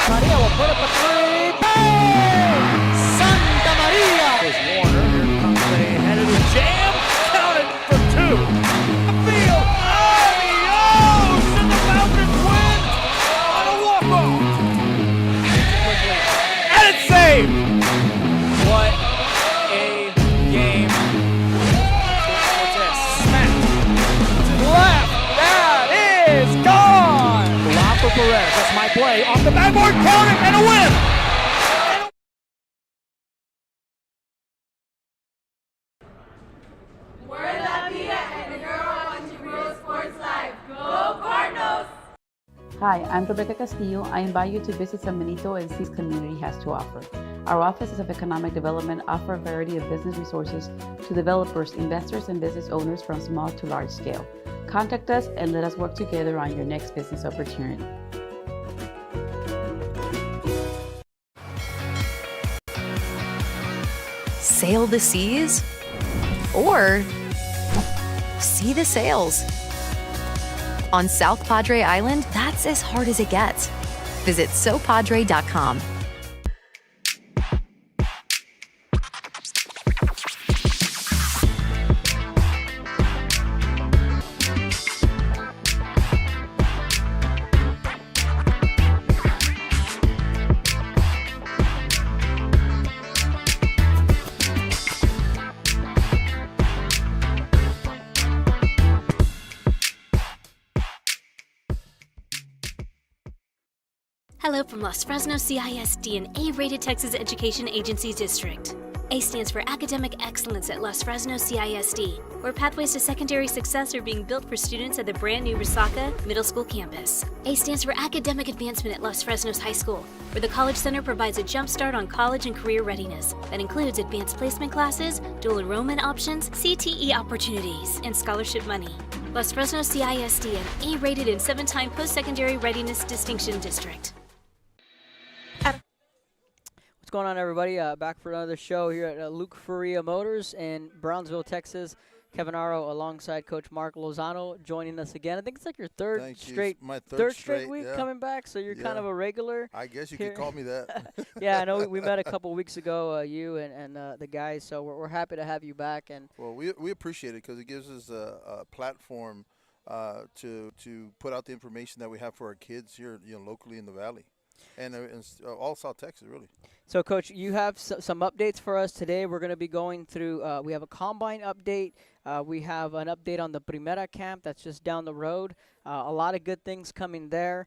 Maria will put up a three. Bang! Santa Maria! Here's Warner. Here comes a headed jam. Counted for two. Field. Adios! And the Falcons win on a walk-off. And it's saved. What a game. What's this? Smack. To the left. That is gone! Lob for Perez. That's my play. Off the backboard. Count it and a win. We're Latina and you're watching Real Sports Live. Go Cardinals! Hi, I'm Rebecca Castillo. I invite you to visit San Benito and see what this community has to offer. Our offices of economic development offer a variety of business resources to developers, investors, and business owners from small to large scale. Contact us and let us work together on your next business opportunity. Sail the seas or see the sails. On South Padre Island, that's as hard as it gets. Visit sopadre.com. Hello from Los Fresnos CISD, an A-rated Texas Education Agency district. A stands for Academic Excellence at Los Fresnos CISD, where pathways to secondary success are being built for students at the brand new Resaca Middle School campus. A stands for Academic Advancement at Los Fresnos High School, where the College Center provides a jump start on college and career readiness that includes advanced placement classes, dual enrollment options, CTE opportunities, and scholarship money. Los Fresnos CISD, an A-rated and 7-time post-secondary readiness distinction district. What's going on, everybody? Back for another show here at Luke Faria Motors in Brownsville, Texas. Kevin Aro alongside Coach Mark Lozano joining us again. I think it's like your third straight week coming back, so you're kind of a regular. I guess you could call me that. Yeah, I know we met a couple weeks ago, you and the guys, so we're happy to have you back. And well, we appreciate it because it gives us a platform to put out the information that we have for our kids here, locally in the Valley. And all South Texas, really. So, Coach, you have some updates for us today. We're going to be going through, we have a combine update. We have an update on the Primera camp that's just down the road. A lot of good things coming there.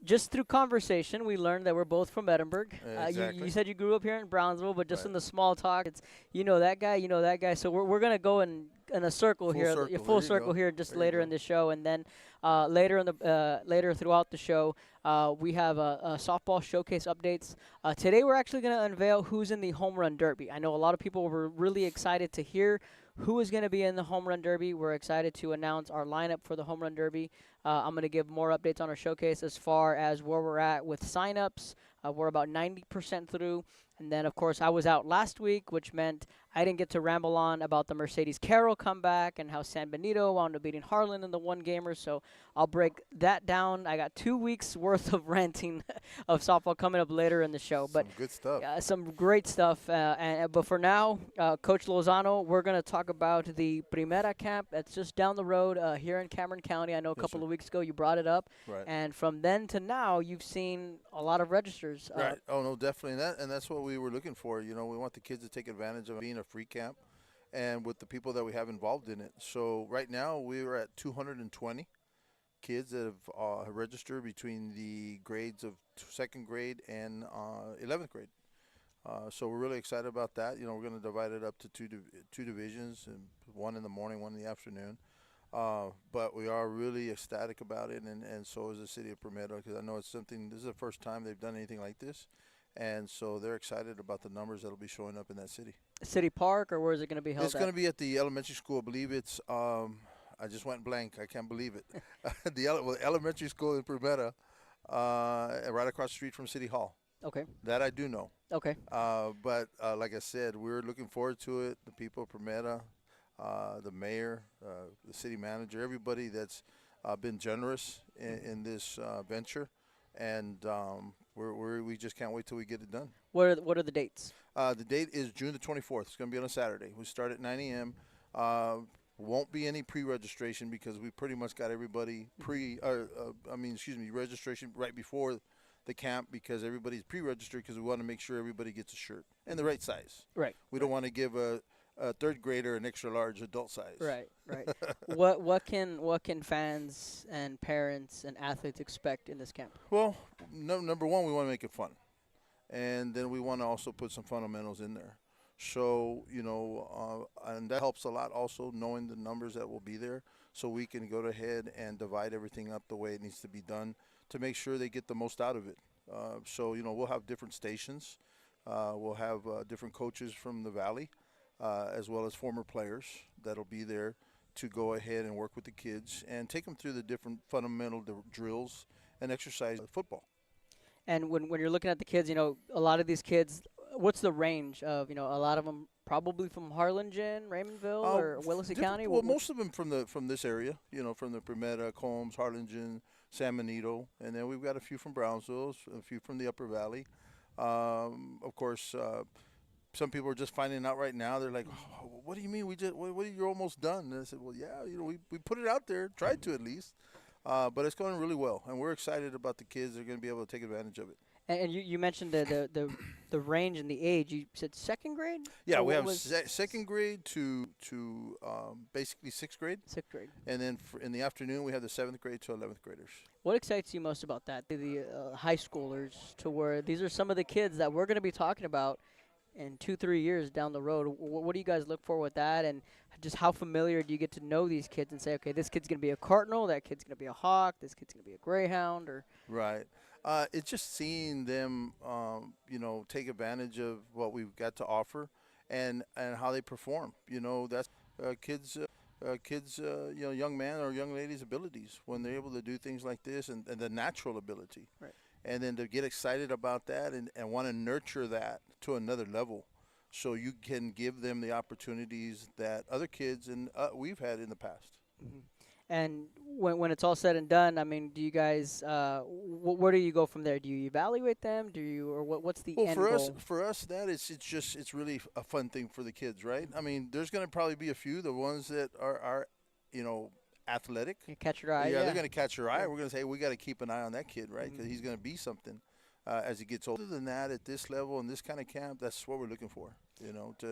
Just through conversation, we learned that we're both from Edinburgh. Exactly. You said you grew up here in Brownsville, but just in the small talk, it's that guy. So we're going to go in a circle full circle here just later in the show, and then later throughout the show, we have a softball showcase updates. Today we're actually going to unveil who's in the home run derby. I know a lot of people were really excited to hear who is going to be in the home run derby. We're excited to announce our lineup for the home run derby. I'm going to give more updates on our showcase as far as where we're at with signups. We're about 90% through. And then, of course, I was out last week, which meant I didn't get to ramble on about the Mercedes Carroll comeback and how San Benito wound up beating Harlan in the one-gamer. So I'll break that down. I got 2 weeks' worth of ranting of softball coming up later in the show. Some good stuff. Some great stuff. But for now, Coach Lozano, we're going to talk about the Primera camp that's just down the road here in Cameron County. I know a couple of weeks ago you brought it up. Right. And from then to now, you've seen a lot of registers. Right. Oh, no, definitely. And that's what we were looking for. We want the kids to take advantage of being a free camp and with the people that we have involved in it. So right now we are at 220 kids that have registered between the grades of second grade and 11th grade. So we're really excited about that. We're going to divide it up to two divisions, and one in the morning, one in the afternoon. But we are really ecstatic about it, and so is the city of Primera, because I know this is the first time they've done anything like this. And so they're excited about the numbers that will be showing up in that city. City Park, or where is it going to be held? It's going to be at the elementary school. I believe it's, I just went blank. I can't believe it. The elementary school in Primera, right across the street from City Hall. Okay. That I do know. Okay. But like I said, we're looking forward to it. The people of Primera, the mayor, the city manager, everybody that's been generous in this venture. and we just can't wait till we get it done. What are the dates? The date is June the 24th. It's going to be on a Saturday. We start at 9 a.m. Won't be any pre-registration because we pretty much got everybody registration right before the camp because everybody's pre-registered because we want to make sure everybody gets a shirt and the right size. Right. We don't want to give a third grader an extra large adult size. Right. What can fans and parents and athletes expect in this camp? Well, number one, we want to make it fun, and then we want to also put some fundamentals in there. So, and that helps a lot also knowing the numbers that will be there so we can go ahead and divide everything up the way it needs to be done to make sure they get the most out of it. So, we'll have different stations. We'll have different coaches from the Valley as well as former players that'll be there to go ahead and work with the kids and take them through the different fundamental drills and exercise football. And when you're looking at the kids, a lot of these kids, what's the range of, a lot of them probably from Harlingen, Raymondville, or Willacy County? Well, most of them from this area, from the Prometa, Combs, Harlingen, San Benito, and then we've got a few from Brownsville, a few from the Upper Valley. Of course, some people are just finding out right now. They're like, oh, "What do you mean? You're almost done?" And I said, "Well, yeah, we put it out there, tried to at least, but it's going really well, and we're excited about the kids. They're going to be able to take advantage of it." And you mentioned the range and the age. You said second grade? Yeah, we have second grade to basically sixth grade. Sixth grade. And then in the afternoon, we have the 7th grade to 11th graders. What excites you most about that? The high schoolers, to where these are some of the kids that we're going to be talking about in 2-3 years down the road. What do you guys look for with that? And just how familiar do you get to know these kids and say, okay, this kid's going to be a Cardinal, that kid's going to be a Hawk, this kid's going to be a Greyhound? Right. It's just seeing them, take advantage of what we've got to offer and how they perform. That's kids, young man or young lady's abilities when they're able to do things like this and the natural ability. Right. And then to get excited about that and want to nurture that to another level so you can give them the opportunities that other kids and we've had in the past. Mm-hmm. And when it's all said and done, I mean, do you guys, where do you go from there? Do you evaluate them? Or what's the end goal? For us, it's really a fun thing for the kids, right? I mean, there's going to probably be a few, the ones that are athletic. You catch your eye. Yeah, they're going to catch your eye. We're going to say, we got to keep an eye on that kid, right? Because he's going to be something as he gets older. Other than that, at this level and this kind of camp, that's what we're looking for,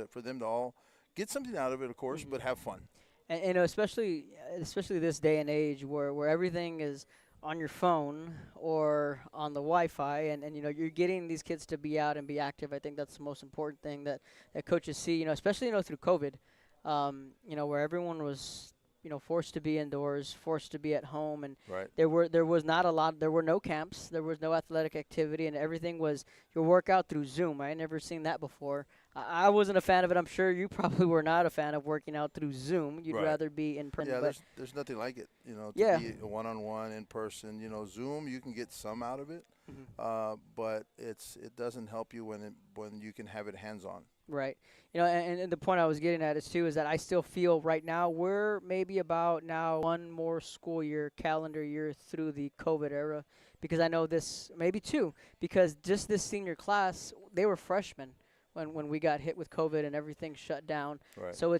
for them to all get something out of it, of course, but have fun. And especially this day and age where everything is on your phone or on the Wi-Fi, and you're getting these kids to be out and be active. I think that's the most important thing that coaches see. Especially through COVID, where everyone was forced to be indoors, forced to be at home, and right. there was not a lot. There were no camps. There was no athletic activity, and everything was your workout through Zoom. I had never seen that before. I wasn't a fan of it. I'm sure you probably were not a fan of working out through Zoom. You'd rather be in person. Yeah, there's nothing like it, to be a one-on-one in person. Zoom, you can get some out of it, but it doesn't help you when you can have it hands-on. Right. And the point I was getting at is that I still feel right now we're maybe about now one more school year, calendar year through the COVID era, because I know this, maybe two, because just this senior class, they were freshmen when we got hit with COVID and everything shut down. Right. So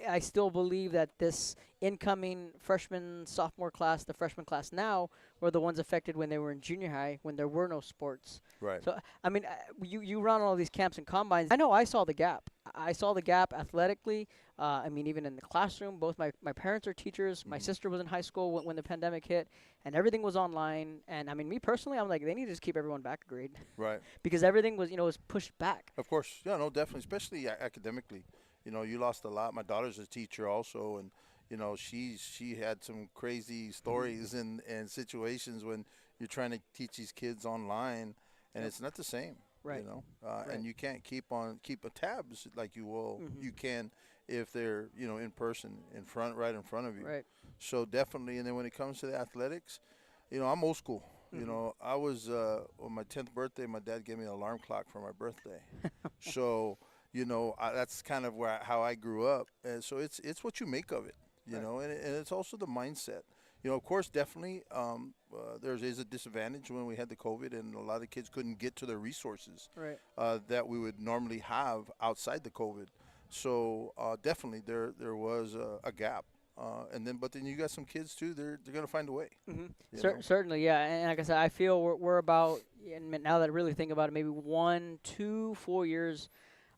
I still believe that this incoming freshman, sophomore class, the freshman class now, were the ones affected when they were in junior high, when there were no sports. Right. So, I mean, you run all these camps and combines. I know I saw the gap. I saw the gap athletically. I mean, even in the classroom, both my parents are teachers. My sister was in high school when the pandemic hit, and everything was online. And, I mean, me personally, I'm like, they need to just keep everyone back a grade. Right. Because everything was, was pushed back. Of course. Yeah, no, definitely, especially academically. You lost a lot. My daughter's a teacher also, and, she had some crazy stories and situations when you're trying to teach these kids online, and it's not the same. Right. Right. And you can't keep a tabs like you will. You can if they're in person, right in front of you. Right. So definitely. And then when it comes to the athletics, I'm old school. I was on my 10th birthday. My dad gave me an alarm clock for my birthday. So that's kind of how I grew up. And so it's what you make of it. And it's also the mindset. of course, definitely there is a disadvantage when we had the COVID and a lot of kids couldn't get to their resources Right. that we would normally have outside the COVID. So definitely there was a gap. But then you got some kids too. They're gonna find a way. Certainly, yeah. And like I said, I feel we're about, and now that I really think about it, maybe 1, 2, 4 years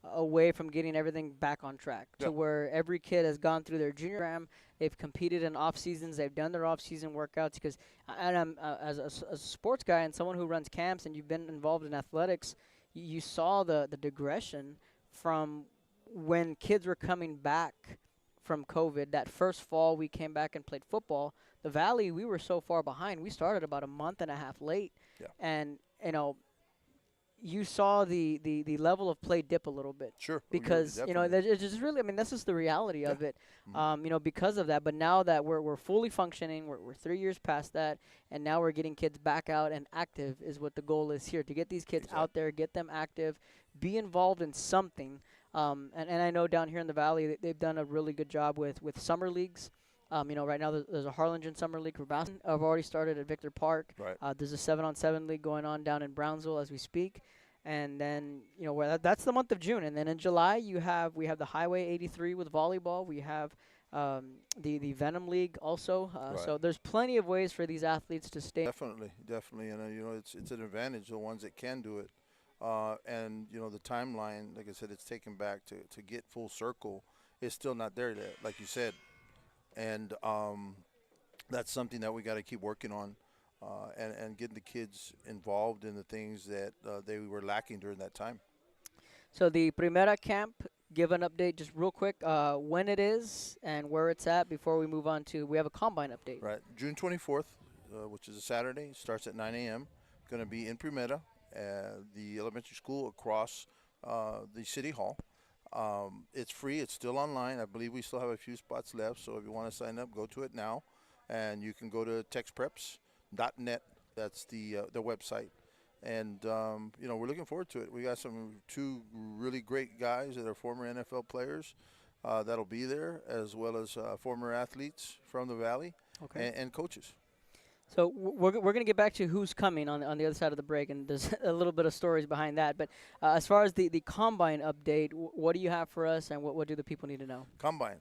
away from getting everything back on track to where every kid has gone through their junior program. They've competed in off seasons. They've done their off season workouts. Because, and I'm as a sports guy and someone who runs camps, and you've been involved in athletics, you saw the digression from when kids were coming back from COVID. That first fall we came back and played football. The Valley, we were so far behind. We started about a month and a half late. Yeah. And, you saw the level of play dip a little bit. Sure. Because, it's just really, that's just the reality of it, because of that. But now that we're fully functioning, we're 3 years past that, and now we're getting kids back out and active is what the goal is here, to get these kids out there, get them active, be involved in something. And I know down here in the Valley, they've done a really good job with summer leagues. Right now there's a Harlingen Summer League for basketball. I've already started at Victor Park. Right. There's a 7-on-7 league going on down in Brownsville as we speak. And then, that's the month of June. And then in July, we have the Highway 83 with volleyball. We have the Venom League also. Right. So there's plenty of ways for these athletes to stay. Definitely. And, it's an advantage, the ones that can do it. And, the timeline, like I said, it's taken back to get full circle. It's still not there yet, like you said. And that's something that we got to keep working on and getting the kids involved in the things that they were lacking during that time. So the Primera camp, give an update just real quick, when it is and where it's at before we move on to, we have a combine update. Right. June 24th, which is a Saturday, starts at 9 a.m. Going to be in Primera, the elementary school across the City Hall. It's free. It's still online. I believe we still have a few spots left. So if you want to sign up, go to it now. And you can go to texpreps.net. That's the website. And, we're looking forward to it. We got two really great guys that are former NFL players that'll be there, as well as former athletes from the Valley and coaches. So we're going to get back to who's coming on the other side of the break, and there's a little bit of stories behind that. But as far as the combine update, what do you have for us, and what do the people need to know? Combine,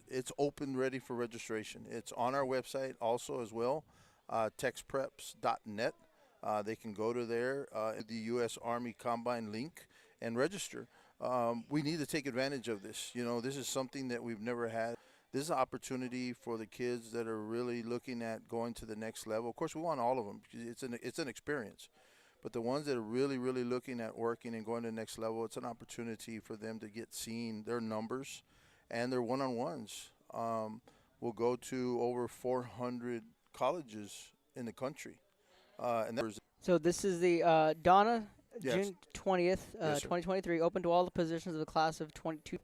it's open, ready for registration. It's on our website also as well, texpreps.net. They can go to there, the U.S. Army Combine link, and register. We need to take advantage of this. This is something that we've never had. This is an opportunity for the kids that are really looking at going to the next level. Of course, we want all of them. It's an experience. But the ones that are really, really looking at working and going to the next level, it's an opportunity for them to get seen their numbers and their one-on-ones. We'll go to over 400 colleges in the country. So this is the Donna, Yes. June 20th, Yes, 2023, open to all the positions of the class of 22,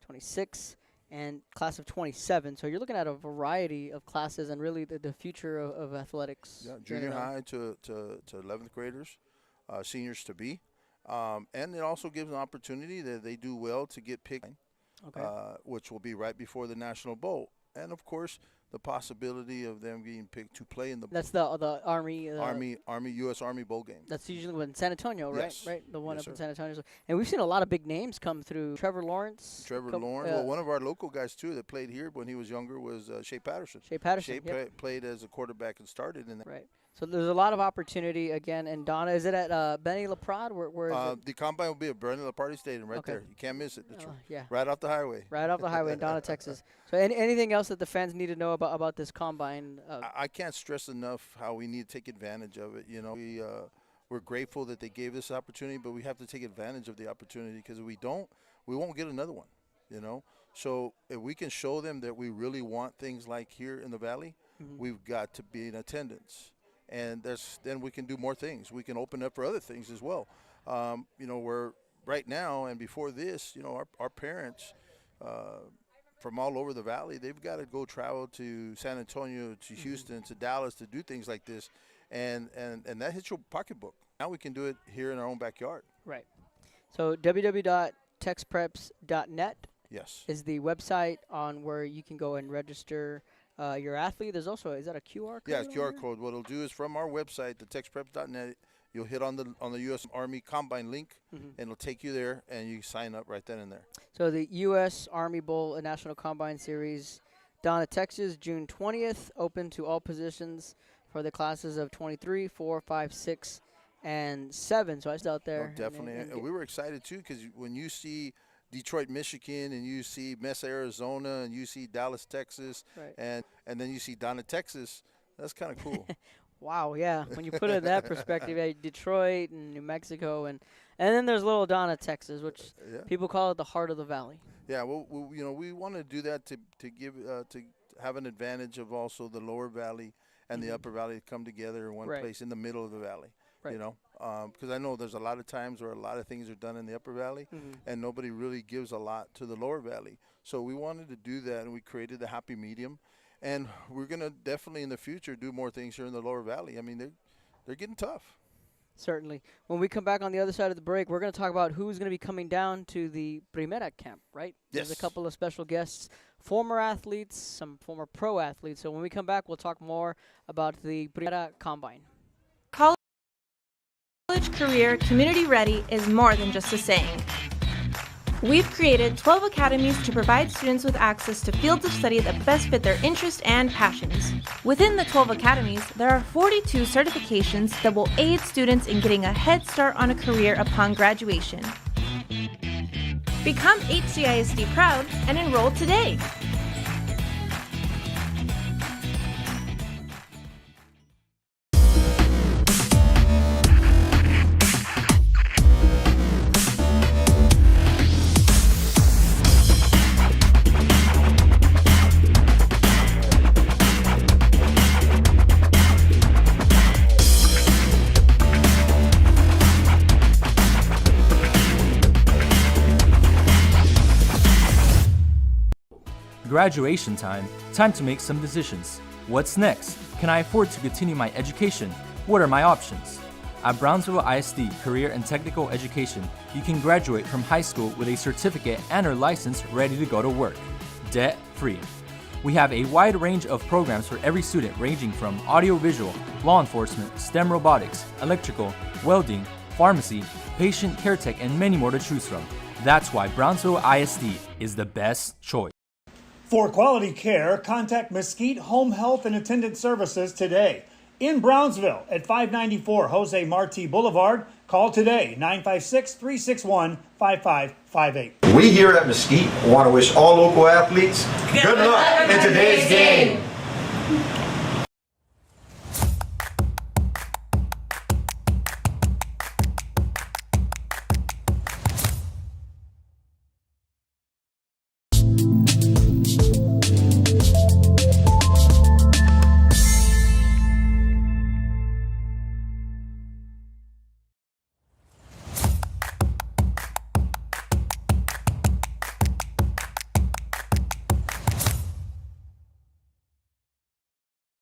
26. And class of 27. So you're looking at a variety of classes and really the future of athletics. Yeah, junior high to 11th graders, seniors to be. And it also gives an opportunity that they do well to get picked, which will be right before the National Bowl. And, of course, the possibility of them getting picked to play in the That's the Army U.S. Army Bowl game. That's usually in San Antonio, right? Yes. Right, the one Yes, up in sir. San Antonio. And we've seen a lot of big names come through. Trevor Lawrence. Well, one of our local guys, too, that played here when he was younger was Shea Patterson. Shea Patterson, played as a quarterback and started in that. Right. So there's a lot of opportunity again. And Donna, is it at Benny LaPrade? Where is it? The combine will be at Bernie LaParty Stadium right there. You can't miss it. Yeah. Right off the highway. Right off the highway in Donna, Texas. So anything else that the fans need to know about this combine? I can't stress enough how we need to take advantage of it. We're grateful that they gave this opportunity, but we have to take advantage of the opportunity, because if we don't, we won't get another one. So if we can show them that we really want things like here in the Valley, we've got to be in attendance. And then we can do more things. We can open up for other things as well. We're right now and before this, our parents from all over the Valley, they've got to go travel to San Antonio, to Houston, to Dallas to do things like this. And that hits your pocketbook. Now we can do it here in our own backyard. Right. So www.texpreps.net Yes. is the website on where you can go and register your athlete. There's also, is that a QR code? Yeah, QR code. What it'll do is from our website, thetexpreps.net, you'll hit on the U.S. Army Combine link, and it'll take you there, and you sign up right then and there. So the U.S. Army Bowl National Combine Series down at Texas, June 20th, open to all positions for the classes of 23, 4, 5, 6, and 7. So I was out there. Oh, definitely. And we were excited, too, because when you see Detroit, Michigan, and you see Mesa, Arizona, and you see Dallas, Texas, and then you see Donna, Texas, that's kind of cool. Wow, yeah. When you put it in that perspective, Detroit and New Mexico, and then there's little Donna, Texas, which people call it the heart of the valley. Yeah, well, we want to do that to have an advantage of also the lower valley and the upper valley come together in one place in the middle of the valley. You know, because I know there's a lot of times where a lot of things are done in the upper valley, and nobody really gives a lot to the lower valley. So we wanted to do that, and we created the happy medium. And we're going to definitely in the future do more things here in the lower valley. I mean, they're getting tough. Certainly. When we come back on the other side of the break, we're going to talk about who's going to be coming down to the Primera camp, right? Yes. There's a couple of special guests, former athletes, some former pro athletes. So when we come back, we'll talk more about the Primera Combine. College career community ready is more than just a saying. We've created 12 academies to provide students with access to fields of study that best fit their interests and passions. Within the 12 academies, there are 42 certifications that will aid students in getting a head start on a career upon graduation. Become HCISD proud and enroll today. Graduation time, time to make some decisions. What's next? Can I afford to continue my education? What are my options? At Brownsville ISD Career and Technical Education, you can graduate from high school with a certificate and/or license ready to go to work, debt-free. We have a wide range of programs for every student ranging from audiovisual, law enforcement, STEM robotics, electrical, welding, pharmacy, patient care tech, and many more to choose from. That's why Brownsville ISD is the best choice. For quality care, contact Mesquite Home Health and Attendant Services today. In Brownsville at 594 Jose Marti Boulevard. Call today, 956-361-5558. We here at Mesquite want to wish all local athletes good luck in today's game.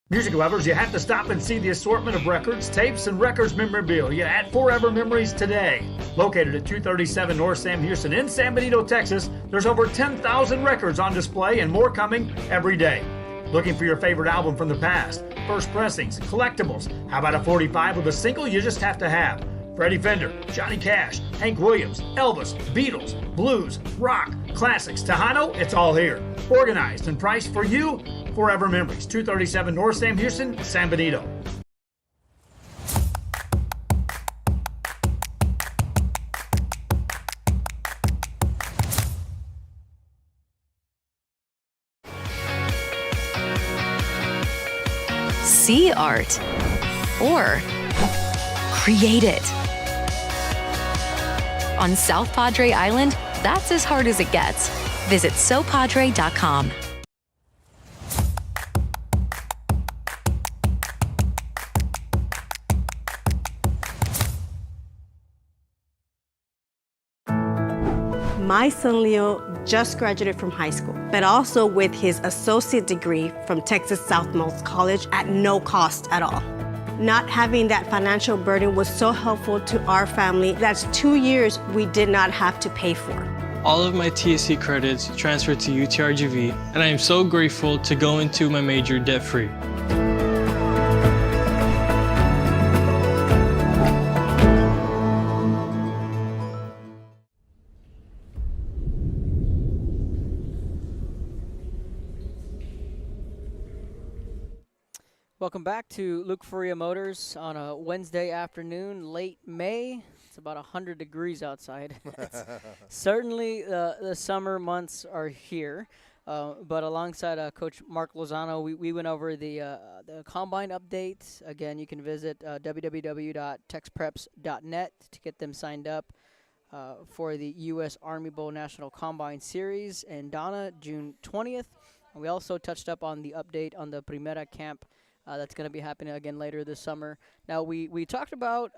Music lovers, you have to stop and see the assortment of records, tapes, and records memorabilia at Forever Memories today. Located at 237 North Sam Houston in San Benito, Texas, there's over 10,000 records on display and more coming every day. Looking for your favorite album from the past, first pressings, collectibles. How about a 45 with a single you just have to have? Freddie Fender, Johnny Cash, Hank Williams, Elvis, Beatles, blues, rock, classics, Tejano, it's all here. Organized and priced for you. Forever Memories, 237 North Sam Houston, San Benito. See art or create it. On South Padre Island, that's as hard as it gets. Visit sopadre.com. My son Leo just graduated from high school, but also with his associate degree from Texas Southmost College at no cost at all. Not having that financial burden was so helpful to our family. That's 2 years we did not have to pay for. All of my TSC credits transferred to UTRGV, and I am so grateful to go into my major debt-free. Welcome back to Luke Faria Motors on a Wednesday afternoon, late May. It's about 100 degrees outside. Certainly the summer months are here. But alongside Coach Mark Lozano, we went over the Combine update. Again, you can visit www.texpreps.net to get them signed up for the U.S. Army Bowl National Combine Series in Donna, June 20th. And we also touched up on the update on the Primera Camp that's going to be happening again later this summer. Now, we talked about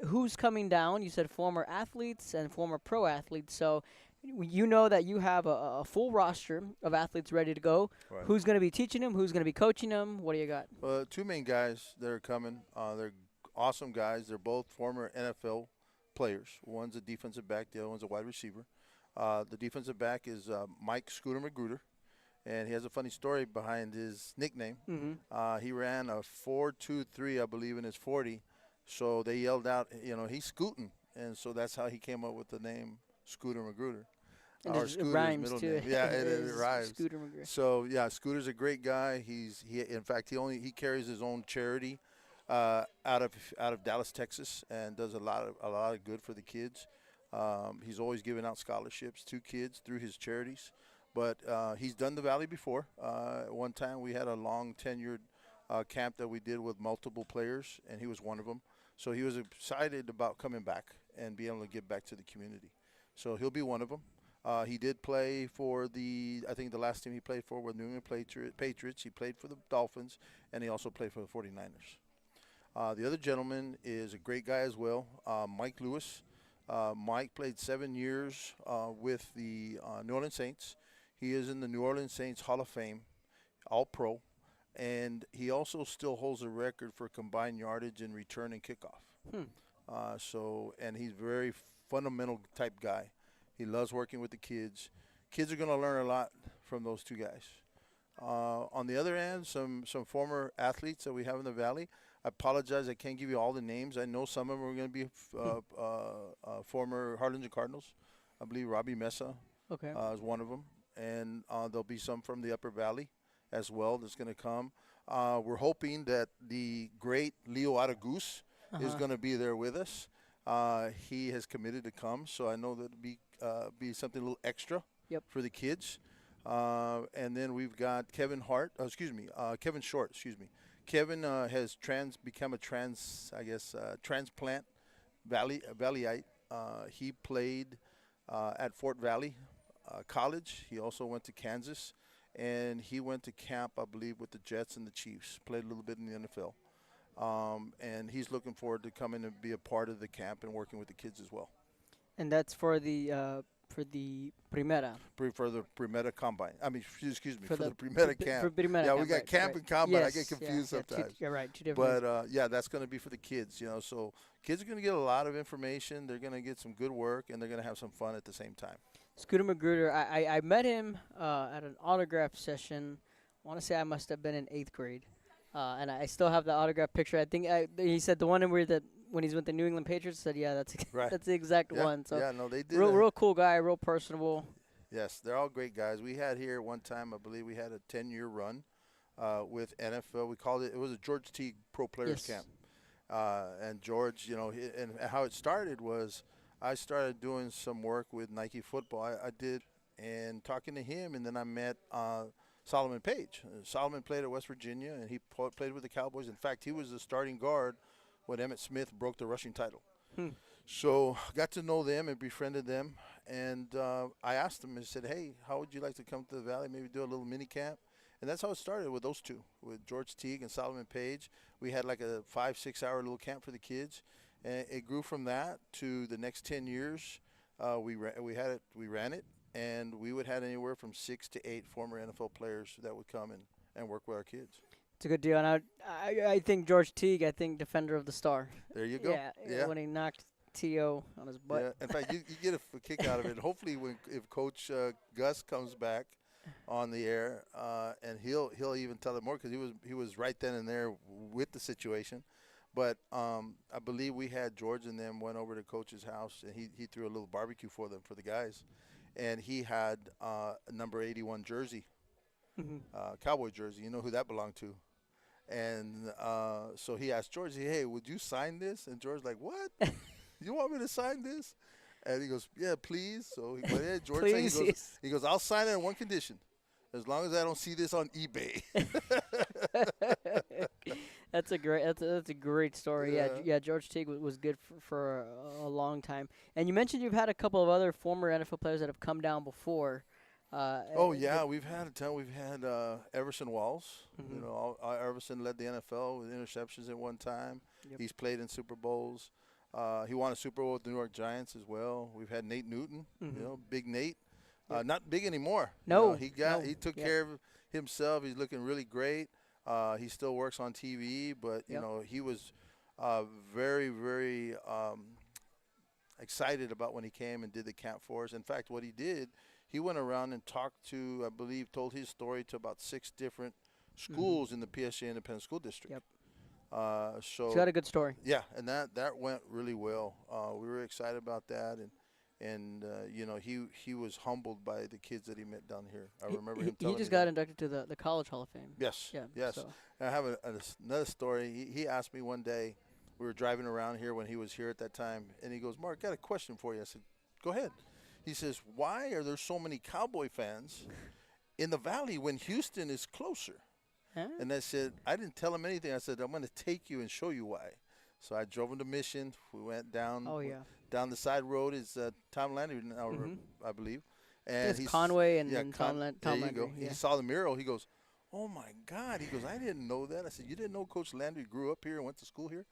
who's coming down. You said former athletes and former pro athletes. So you know that you have a full roster of athletes ready to go. Right. Who's going to be teaching them? Who's going to be coaching them? What do you got? Two main guys that are coming. They're awesome guys. They're both former NFL players. One's a defensive back. The other one's a wide receiver. The defensive back is Mike Scooter Magruder. And he has a funny story behind his nickname. Mm-hmm. He ran a 4.23, I believe, in his 40. So they yelled out, he's scooting. And so that's how he came up with the name Scooter Magruder. And it rhymes too. Name. Yeah, it rhymes. Scooter Magruder. So yeah, Scooter's a great guy. He carries his own charity out of Dallas, Texas, and does a lot of good for the kids. He's always giving out scholarships to kids through his charities. But he's done the Valley before. One time we had a long tenured camp that we did with multiple players, and he was one of them. So he was excited about coming back and being able to give back to the community. So he'll be one of them. He did play for I think the last team he played for was New England Patriots. He played for the Dolphins, and he also played for the 49ers. The other gentleman is a great guy as well, Mike Lewis. Mike played 7 years with the New Orleans Saints. He is in the New Orleans Saints Hall of Fame, All-Pro, and he also still holds a record for combined yardage and return and kickoff. And he's a very fundamental type guy. He loves working with the kids. Kids are going to learn a lot from those two guys. On the other end, some former athletes that we have in the Valley. I apologize, I can't give you all the names. I know some of them are going to be former Harlingen Cardinals. I believe Robbie Mesa is one of them. And there'll be some from the Upper Valley as well that's going to come. We're hoping that the great Leo Aragus is going to be there with us. He has committed to come, so I know that it'll be something a little extra for the kids. And then we've got Kevin Short, Kevin has become a transplant Valleyite. He played at Fort Valley College. He also went to Kansas, and he went to camp, I believe, with the Jets and the Chiefs. Played a little bit in the NFL, and he's looking forward to coming and be a part of the camp and working with the kids as well. And that's for the Primera. For the Primera Combine. I mean, excuse me, for the Primera Camp. For Primera yeah, camp, we got camp and Combine. I get confused sometimes. You're right, two different. But that's going to be for the kids. So kids are going to get a lot of information. They're going to get some good work, and they're going to have some fun at the same time. Scooter Magruder, I met him at an autograph session. I want to say I must have been in 8th grade. And I still have the autograph picture. I think he said the one when he's with the New England Patriots, said, yeah, that's the exact one. So they did. Real cool guy, real personable. Yes, they're all great guys. We had here one time, I believe we had a 10-year run with NFL. We called it was a George Teague Pro Players Camp. And George, and how it started was I started doing some work with Nike football. I did, and talking to him, and then I met Solomon Page. Solomon played at West Virginia, and he played with the Cowboys. In fact, he was the starting guard when Emmitt Smith broke the rushing title. So got to know them and befriended them. And I asked them and said, hey, how would you like to come to the Valley, maybe do a little mini camp? And that's how it started with those two, with George Teague and Solomon Page. We had like a 5-6 hour little camp for the kids. And it grew from that to the next 10 years. We ran it, and we would have anywhere from 6 to 8 former NFL players that would come and work with our kids. It's a good deal. And I think George Teague, defender of the star. There you go. Yeah, when he knocked TO on his butt. Yeah, in fact, you get a kick out of it. Hopefully, if Coach Gus comes back on the air, and he'll even tell it more because he was right then and there with the situation. But I believe we had George and them went over to Coach's house, and he threw a little barbecue for them, for the guys. And he had a number 81 jersey, Cowboy jersey. You know who that belonged to. And so he asked George, hey, would you sign this? And George's like, what? You want me to sign this? And he goes, yeah, please. So he goes, yeah, George, please, he goes, I'll sign it on one condition. As long as I don't see this on eBay. That's a great story. Yeah. George Teague was good for a long time. And you mentioned you've had a couple of other former NFL players that have come down before. We've had a ton. We've had Everson Walls. You know, Everson led the NFL with interceptions at one time. Yep. He's played in Super Bowls. He won a Super Bowl with the New York Giants as well. We've had Nate Newton. You know, Big Nate. Not big anymore. No, he took care of himself. He's looking really great. He still works on TV, but you know, he was very, very excited about when he came and did the camp for us. In fact, what he did, he went around and talked to, I believe, told his story to about 6 different schools in the PSA Independent School District. Yep. So he's got a good story. Yeah, and that went really well. We were excited about that, and you know, he was humbled by the kids that he met down here. I remember him telling me. He just got inducted to the College Hall of Fame. Yes. Yeah. Yes. So. I have another story. He asked me one day, we were driving around here when he was here at that time, and he goes, Mark, got a question for you. I said, go ahead. He says, why are there so many Cowboy fans in the Valley when Houston is closer? Huh? And I said, I didn't tell him anything. I said, I'm going to take you and show you why. So I drove him to Mission. We went down. Oh, yeah. Down the side road is Tom Landry, I believe. And it's Conway and Tom there Landry. you go. Yeah. He saw the mural. He goes, oh, my God. He goes, I didn't know that. I said, you didn't know Coach Landry grew up here and went to school here?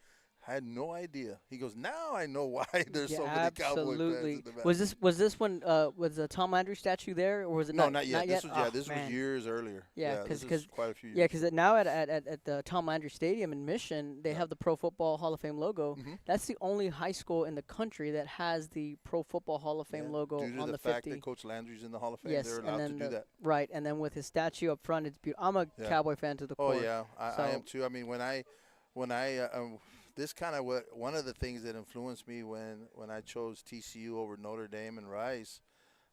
I had no idea. He goes, now I know why there's so many Cowboy fans in the Valley. Was this when was the Tom Landry statue there, or was it no, not? Not yet. Not yet? This was years earlier. Yeah, because quite a few years. Yeah, because now at the Tom Landry Stadium in Mission, they have the Pro Football Hall of Fame logo. That's the only high school in the country that has the Pro Football Hall of Fame logo due to on the 50. fact that Coach Landry's in the Hall of Fame, yes, they're allowed to do that. Right, and then with his statue up front, it's beautiful. I'm a Cowboy fan to the core. Oh yeah, I am too. I mean, when I this kind of one of the things that influenced me when I chose TCU over Notre Dame and Rice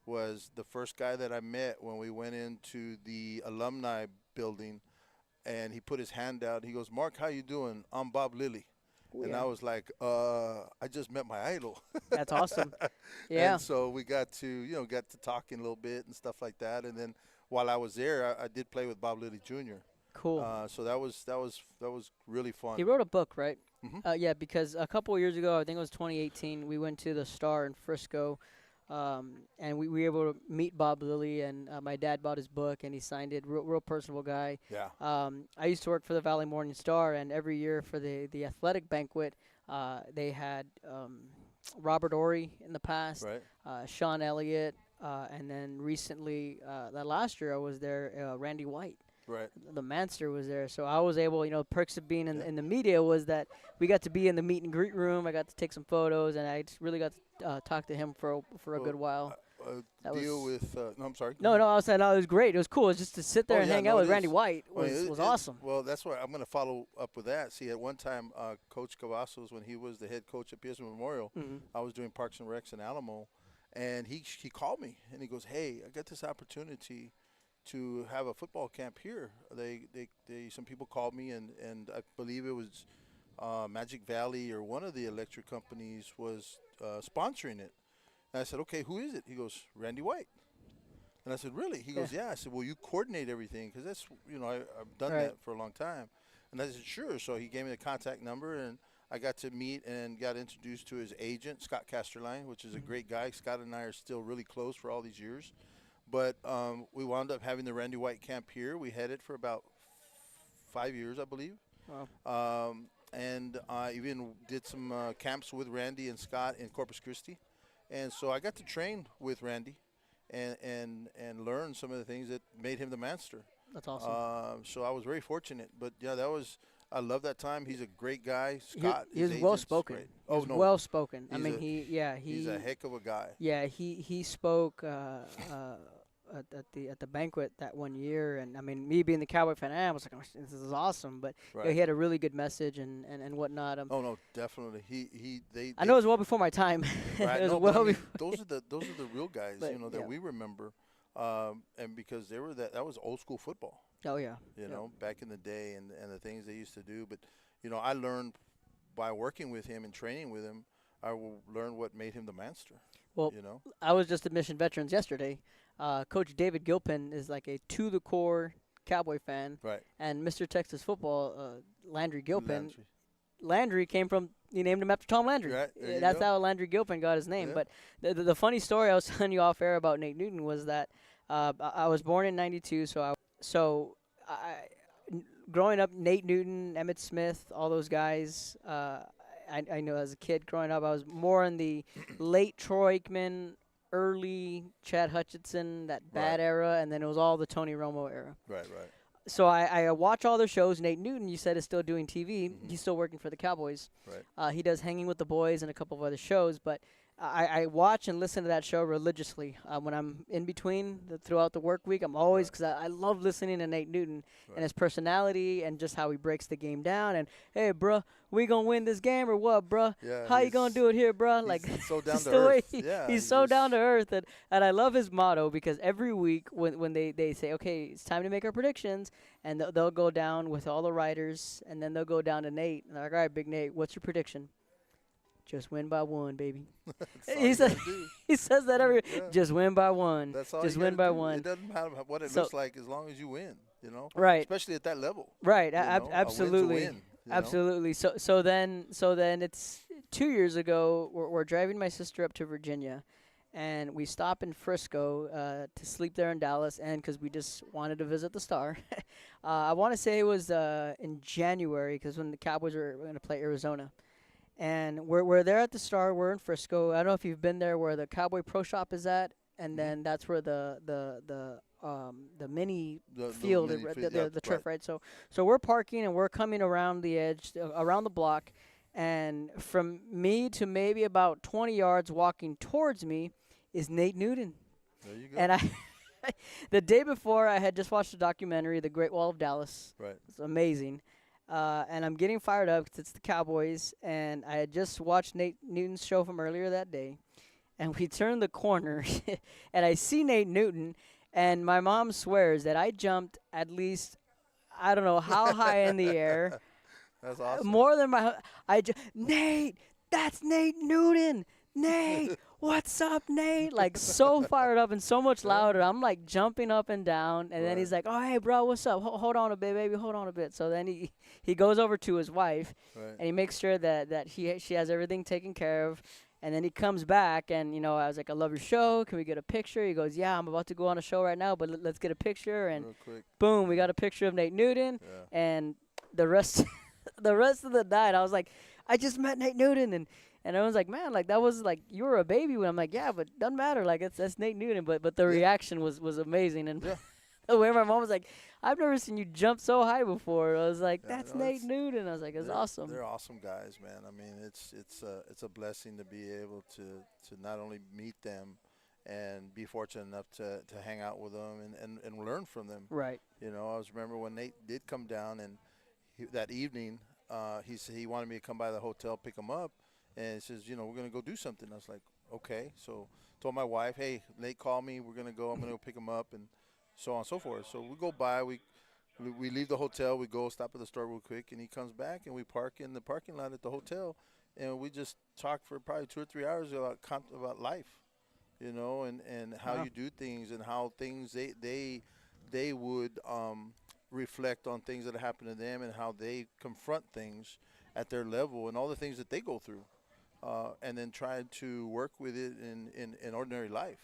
was the first guy that I met when we went into the alumni building, and he put his hand out. He goes, Mark, how you doing? I'm Bob Lilly. Ooh, and I was like, I just met my idol. That's awesome. Yeah. And so we got to talking a little bit and stuff like that. And then while I was there, I did play with Bob Lilly Jr. Cool. So that was really fun. He wrote a book, right? Yeah, because a couple of years ago, I think it was 2018, we went to the Star in Frisco, and we were able to meet Bob Lilly, and my dad bought his book, and he signed it. Real personable guy. Yeah. I used to work for the Valley Morning Star, and every year for the athletic banquet, they had Robert Ory in the past, right. Sean Elliott, and then recently, that last year I was there, Randy White. Right. The Manster was there, so I was able, perks of being in the media was that we got to be in the meet and greet room. I got to take some photos, and I just really got to talk to him for a good while. No, I'm sorry. No, I was saying, no, it was great. It was cool. It was just to sit there and hang out with Randy White was awesome. Well, that's why I'm going to follow up with that. See, at one time, Coach Cavazos, when he was the head coach at Pearson Memorial, I was doing Parks and Recs in Alamo, and he called me, and he goes, hey, I got this opportunity to have a football camp here. Some people called me, and I believe it was Magic Valley or one of the electric companies was sponsoring it. And I said, okay, who is it? He goes, Randy White. And I said, really? He goes, yeah. I said, well, you coordinate everything, because that's, I've done that for a long time. And I said, sure. So he gave me the contact number, and I got to meet and got introduced to his agent, Scott Casterline, which is a great guy. Scott and I are still really close for all these years. But we wound up having the Randy White camp here. We had it for about 5 years, I believe. Wow. And I even did some camps with Randy and Scott in Corpus Christi. And so I got to train with Randy and learn some of the things that made him the master. That's awesome. So I was very fortunate. But, yeah, that was I love that time. He's a great guy. Scott, he was well spoken. Oh he was no, well spoken. I he's mean, he's a heck of a guy. Yeah, he spoke at the banquet that one year, and I mean, me being the Cowboy fan, I was like, oh, this is awesome. But he had a really good message and whatnot. Oh no, definitely. I know it was well before my time. Right. It was No, well I mean, before. those are the real guys, But, you know, that we remember, and because they were that was old school football. Oh yeah. You know, back in the day, and the things they used to do. But you know, I learned by working with him and training with him. I learned what made him the monster. Well, you know, I was just at Mission Veterans yesterday. Coach David Gilpin is like a to-the-core Cowboy fan. Right. And Mr. Texas Football, Landry Gilpin. Landry came from, he named him after Tom Landry. Right. That's how Landry Gilpin got his name. Yeah. But the funny story I was telling you off air about Nate Newton was that I was born in '92, so growing up, Nate Newton, Emmitt Smith, all those guys, I know as a kid growing up, I was more in the late Troy Aikman, early Chad Hutchinson, that bad era, and then it was all the Tony Romo era. Right. So I watch all their shows. Nate Newton, you said, is still doing TV. Mm-hmm. He's still working for the Cowboys. Right. He does Hanging with the Boys and a couple of other shows, but I watch and listen to that show religiously. When I'm in between throughout the work week, I'm always, because I love listening to Nate Newton and his personality and just how he breaks the game down. And, hey, bruh, we going to win this game or what, bruh? Yeah, how you going to do it here, bruh? Like, so down to earth. He's so down to earth. And I love his motto because every week when they say, okay, it's time to make our predictions, and they'll go down with all the writers, and then they'll go down to Nate. And they're like, all right, Big Nate, what's your prediction? Just win by one, baby. he says that every just win by one. That's all just you win by do. one. It doesn't matter what it looks like as long as you win, you know? Right. Especially at that level. Right. You know? Absolutely. A win's a win, absolutely. So then it's 2 years ago, we're driving my sister up to Virginia, and we stop in Frisco to sleep there in Dallas, and because we just wanted to visit the Star. I want to say it was in January, because when the Cowboys were going to play Arizona. And we're there at the Star. We're in Frisco. I don't know if you've been there where the Cowboy Pro Shop is at, and then that's where the mini field, the turf, right? So we're parking and we're coming around the edge, around the block, and from me to maybe about 20 yards walking towards me is Nate Newton. There you go. And the day before, I had just watched a documentary, The Great Wall of Dallas. Right. It's amazing. And I'm getting fired up because it's the Cowboys, and I had just watched Nate Newton's show from earlier that day, and we turn the corner, and I see Nate Newton, and my mom swears that I jumped at least, I don't know how high in the air. That's awesome. More than Nate, that's Nate Newton. Nate, what's up, Nate? Like, so fired up and so much louder. I'm, like, jumping up and down. And then he's like, oh, hey, bro, what's up? Hold on a bit, baby. Hold on a bit. So then he goes over to his wife, and he makes sure that she has everything taken care of. And then he comes back, and, you know, I was like, I love your show. Can we get a picture? He goes, yeah, I'm about to go on a show right now, but let's get a picture. And boom, we got a picture of Nate Newton. Yeah. And the rest of the night, I was like, I just met Nate Newton. And everyone's like, man, like, that was, like, you were a baby when I'm like, yeah, but doesn't matter. Like, that's Nate Newton. But the reaction was amazing. And the way my mom was like, I've never seen you jump so high before. I was like, that's Nate Newton. I was like, it's awesome. They're awesome guys, man. I mean, it's a blessing to be able to not only meet them and be fortunate enough to hang out with them and learn from them. Right. You know, I remember when Nate did come down, and that evening he said he wanted me to come by the hotel, pick him up. And he says, you know, we're going to go do something. I was like, okay. So told my wife, hey, Nate called me. We're going to go. I'm going to go pick him up and so on and so forth. So we go by. We leave the hotel. We go stop at the store real quick. And he comes back, and we park in the parking lot at the hotel. And we just talk for probably 2 or 3 hours about life, you know, and how you do things and how things they would reflect on things that happen to them and how they confront things at their level and all the things that they go through. And then trying to work with it in ordinary life.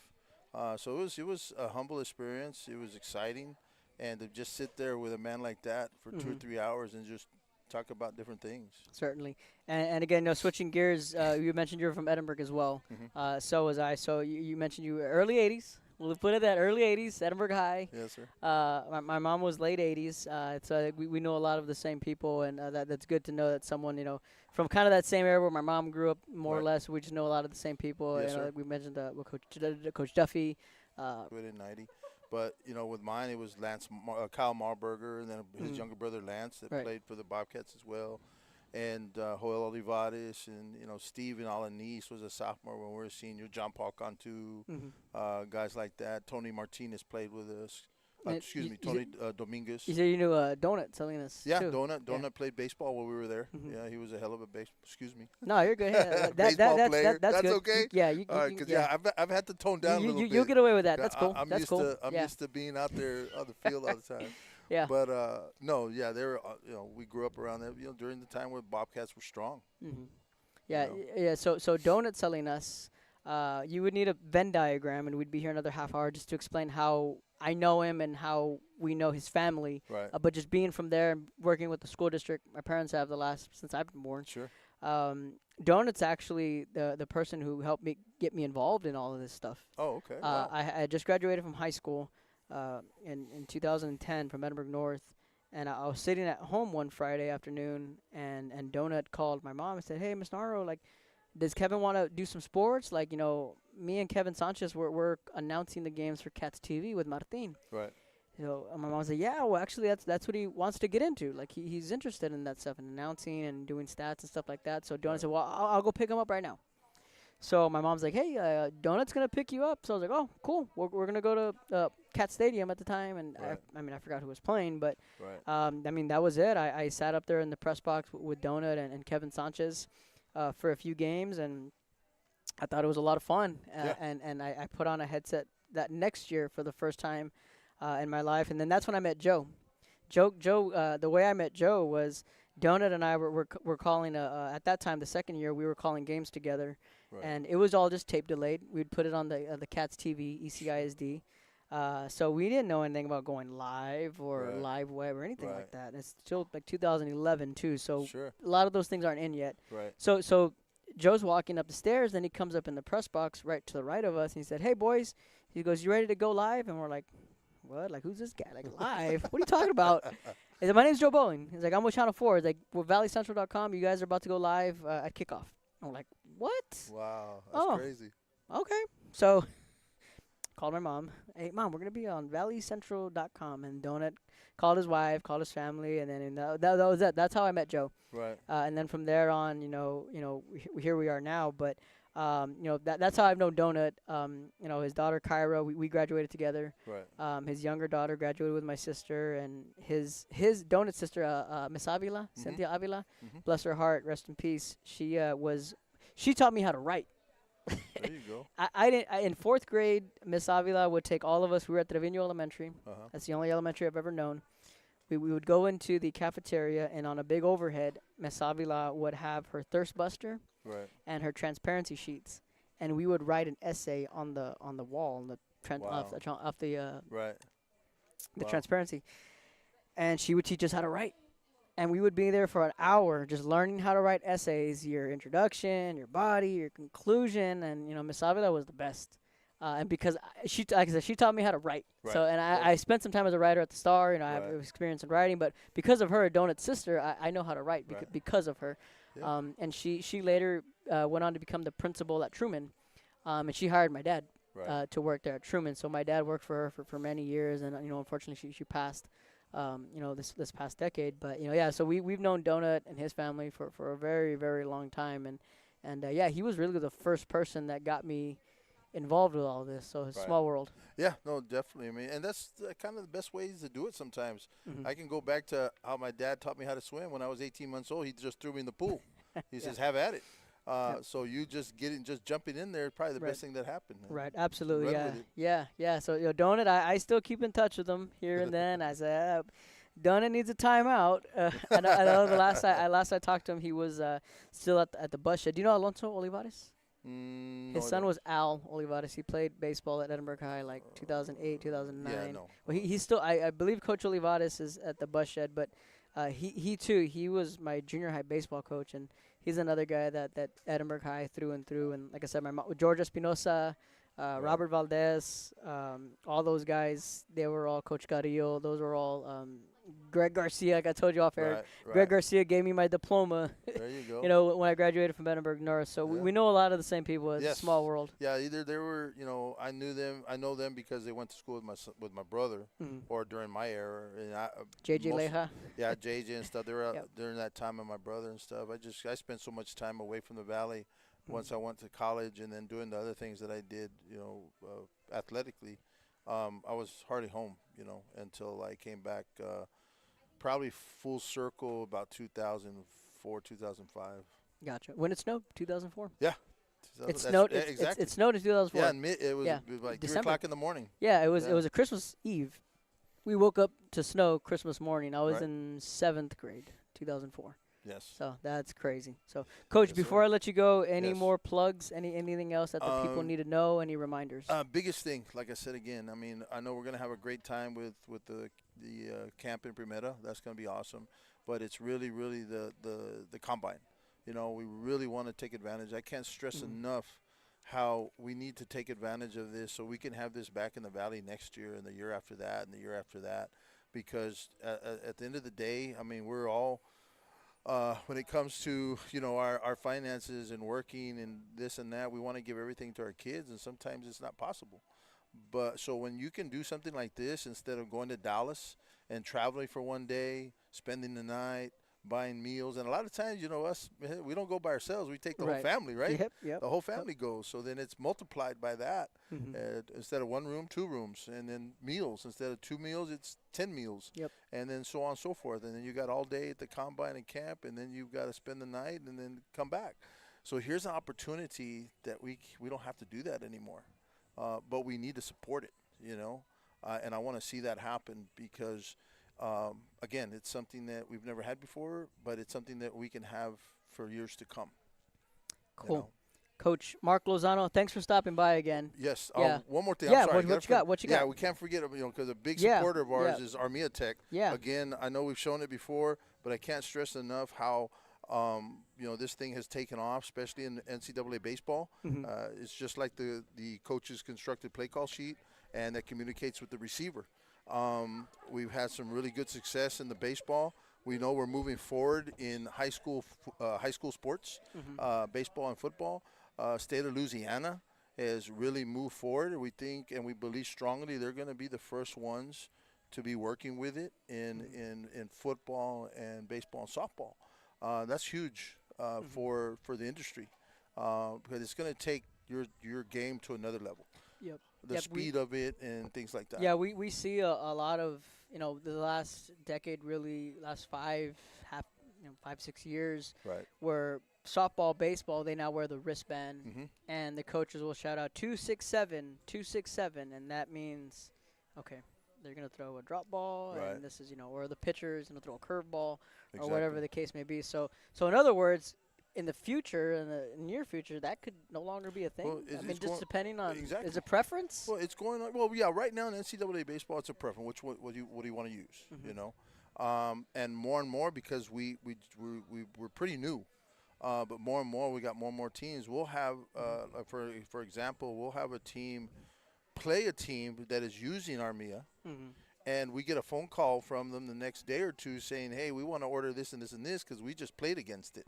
So it was a humble experience. It was exciting, and to just sit there with a man like that for 2 or 3 hours and just talk about different things. Certainly, and again, you know, switching gears. You mentioned you were from Edinburgh as well. So was I. So you mentioned you were early '80s. We'll put it that early 80s, Edinburgh High. Yes, sir. My mom was late 80s. So we know a lot of the same people, and that's good to know that someone, from kind of that same era where my mom grew up, more or less. We just know a lot of the same people. Yes, sir. Like we mentioned Coach Duffy. In 90. But, with mine, it was Kyle Marburger, and then his younger brother Lance that played for the Bobcats as well. And Joel Olivares, and, Steve and Alanis was a sophomore when we were a senior. John Paul Cantu, guys like that. Tony Martinez played with us. Tony Dominguez. You said you knew Donut Salinas, yeah, too. Donut played baseball while we were there. Yeah, he was a hell of a Excuse me. No, you're good. Yeah, baseball player. That's good. okay? Yeah. I've had to tone down a little bit. You'll get away with that. That's cool. I'm used to being out there on the field all the time. Yeah. But, they were, we grew up around there, during the time where Bobcats were strong. Yeah. So Donut Salinas, you would need a Venn diagram, and we'd be here another half hour just to explain how I know him and how we know his family. Right. But just being from there and working with the school district, my parents have since I've been born. Sure. Donut's actually the person who helped me get me involved in all of this stuff. Oh, okay. Wow. I just graduated from high school in 2010 from Edinburgh North, and I was sitting at home one Friday afternoon, and Donut called my mom and said, "Hey, Miss Naro, like, does Kevin want to do some sports? Like, me and Kevin Sanchez, we're announcing the games for Cats TV with Martin." Right. And my mom said, "Yeah, well, actually, that's what he wants to get into. Like, he's interested in that stuff and announcing and doing stats and stuff like that." So Donut said, "Well, I'll go pick him up right now." So my mom's like, "Hey, Donut's gonna pick you up." So I was like, "Oh, cool. We're gonna go to Cat Stadium at the time." And I forgot who was playing, but that was it. I sat up there in the press box with Donut and Kevin Sanchez for a few games, and I thought it was a lot of fun. And I put on a headset that next year for the first time in my life, and then that's when I met Joe. Joe, the way I met Joe was Donut and I were calling at that time, the second year, we were calling games together. Right. And it was all just tape delayed. We'd put it on the Cats TV, ECISD. So we didn't know anything about going live or live web or anything like that. And it's still like 2011 too. So a lot of those things aren't in yet. Right. So Joe's walking up the stairs, then he comes up in the press box right to the right of us, and he said, "Hey boys," he goes, "You ready to go live?" And we're like, "What? Like, who's this guy? Like, live? What are you talking about?" He said, "My name's Joe Bowling." He's like, "I'm with Channel 4. He's like, "Well, ValleyCentral.com, you guys are about to go live at kickoff." I'm like, "What?" Wow, that's crazy. Okay. So called my mom. "Hey, Mom, we're going to be on ValleyCentral.com." And Donut called his wife, called his family, and then that was it. That's how I met Joe. Right. And then from there on, here we are now. But that's how I've known Donut. His daughter Kyra, we graduated together. Right. His younger daughter graduated with my sister, and his Donut's sister, Miss Avila, Cynthia Avila, bless her heart, rest in peace. She taught me how to write. There you go. I didn't. In fourth grade, Miss Avila would take all of us. We were at Trevino Elementary. That's the only elementary I've ever known. We would go into the cafeteria, and on a big overhead, Miss Avila would have her thirst buster and her transparency sheets, and we would write an essay on the wall on the transparency, and she would teach us how to write. And we would be there for an hour just learning how to write essays, your introduction, your body, your conclusion. And, Miss Avila was the best. And because she taught me how to write. Right. So, and I spent some time as a writer at the Star. I have experience in writing. But because of her, Donut's sister, I know how to write because of her. Yeah. And she later went on to become the principal at Truman. And she hired my dad to work there at Truman. So my dad worked for her for many years. And, unfortunately, she passed. This past decade, but so we've known Donut and his family for a very, very long time, and he was really the first person that got me involved with all this. So it's a small world. Yeah, no, definitely. I mean, and that's kind of the best ways to do it. Sometimes I can go back to how my dad taught me how to swim when I was 18 months old. He just threw me in the pool. He says, "Have at it." So you just jumping in there is probably the best thing that happened. Right, absolutely, yeah. So Donut, I still keep in touch with him here and then. I said, Donut needs a timeout. I know the last I talked to him, he was still at the bus shed. Do you know Alonso Olivares? His son was Al Olivares. He played baseball at Edinburgh High like 2008, 2009. Yeah, no. Well, he's still. I believe Coach Olivares is at the bus shed, but he was my junior high baseball coach, and he's another guy that Edinburgh High through and through. And like I said, my mom, George Espinosa, Robert Valdez, all those guys, they were all Coach Carrillo. Those were all Greg Garcia, like I told you off air. Right. Greg Garcia gave me my diploma. There you go. You know, when I graduated from Edinburgh North. So we know a lot of the same people. It's a small world. Yeah, either they were, I know them because they went to school with my brother, or during my era. And JJ Leja. Yeah, JJ and stuff. They were out during that time with my brother and stuff. I spent so much time away from the Valley once I went to college, and then doing the other things that I did, athletically. I was hardly home, until I came back. Probably full circle about 2004, 2005. Gotcha. When it snowed, 2004. Yeah. It snowed. Exactly. It snowed in 2004. Yeah, it was like December. 3 o'clock in the morning. Yeah, it was a Christmas Eve. We woke up to snow Christmas morning. I was in 7th grade, 2004. Yes. So that's crazy. So, Coach, before I let you go, any more plugs? Anything else that the people need to know? Any reminders? Biggest thing, like I said again, I know we're gonna have a great time with the camp in Primera. That's gonna be awesome. But it's really the combine. We really want to take advantage. I can't stress enough how we need to take advantage of this so we can have this back in the Valley next year and the year after that and the year after that. Because at the end of the day, we're all when it comes to our finances and working and this and that, we want to give everything to our kids, and sometimes it's not possible. But so when you can do something like this, instead of going to Dallas and traveling for one day, spending the night, buying meals, and a lot of times, us, we don't go by ourselves. We take the whole family, right? Yep. The whole family goes. So then it's multiplied by that. Instead of 1 room, 2 rooms, and then meals. Instead of 2 meals, it's 10 meals. Yep. And then so on and so forth. And then you got all day at the combine and camp, and then you've got to spend the night and then come back. So here's an opportunity that we don't have to do that anymore. But we need to support it, and I want to see that happen because again, it's something that we've never had before, but it's something that we can have for years to come. Cool. Coach Mark Lozano, thanks for stopping by again. Yes. Yeah. One more thing. Yeah, I'm sorry. what you got? Yeah, we can't forget, because a big supporter of ours is Armia Tech. Yeah. Again, I know we've shown it before, but I can't stress enough how this thing has taken off, especially in NCAA baseball. It's just like the coach's constructed play call sheet, and that communicates with the receiver. We've had some really good success in the baseball. We know we're moving forward in high school sports, baseball and football. State of Louisiana has really moved forward. We think and we believe strongly they're going to be the first ones to be working with it in football and baseball and softball. That's huge for the industry because it's going to take your game to another level. Yep. The speed of it and things like that. Yeah, we see a lot of, the last decade, really, last 5, 6 years, right, where softball, baseball, they now wear the wristband, and the coaches will shout out 267, 267, and that means, okay, they're going to throw a drop ball, and this is, or the pitcher is going to throw a curveball, or whatever the case may be. So in other words, in the future, in the near future, that could no longer be a thing. Well, just depending on, exactly. Is it preference? Well, it's going on. Well, yeah, right now in NCAA baseball, it's a preference. What do you want to use? And more because we're pretty new, but more and more we got more and more teams. We'll have, for example, we'll have a team play a team that is using Armia. And we get a phone call from them the next day or two saying, hey, we want to order this and this and this because we just played against it.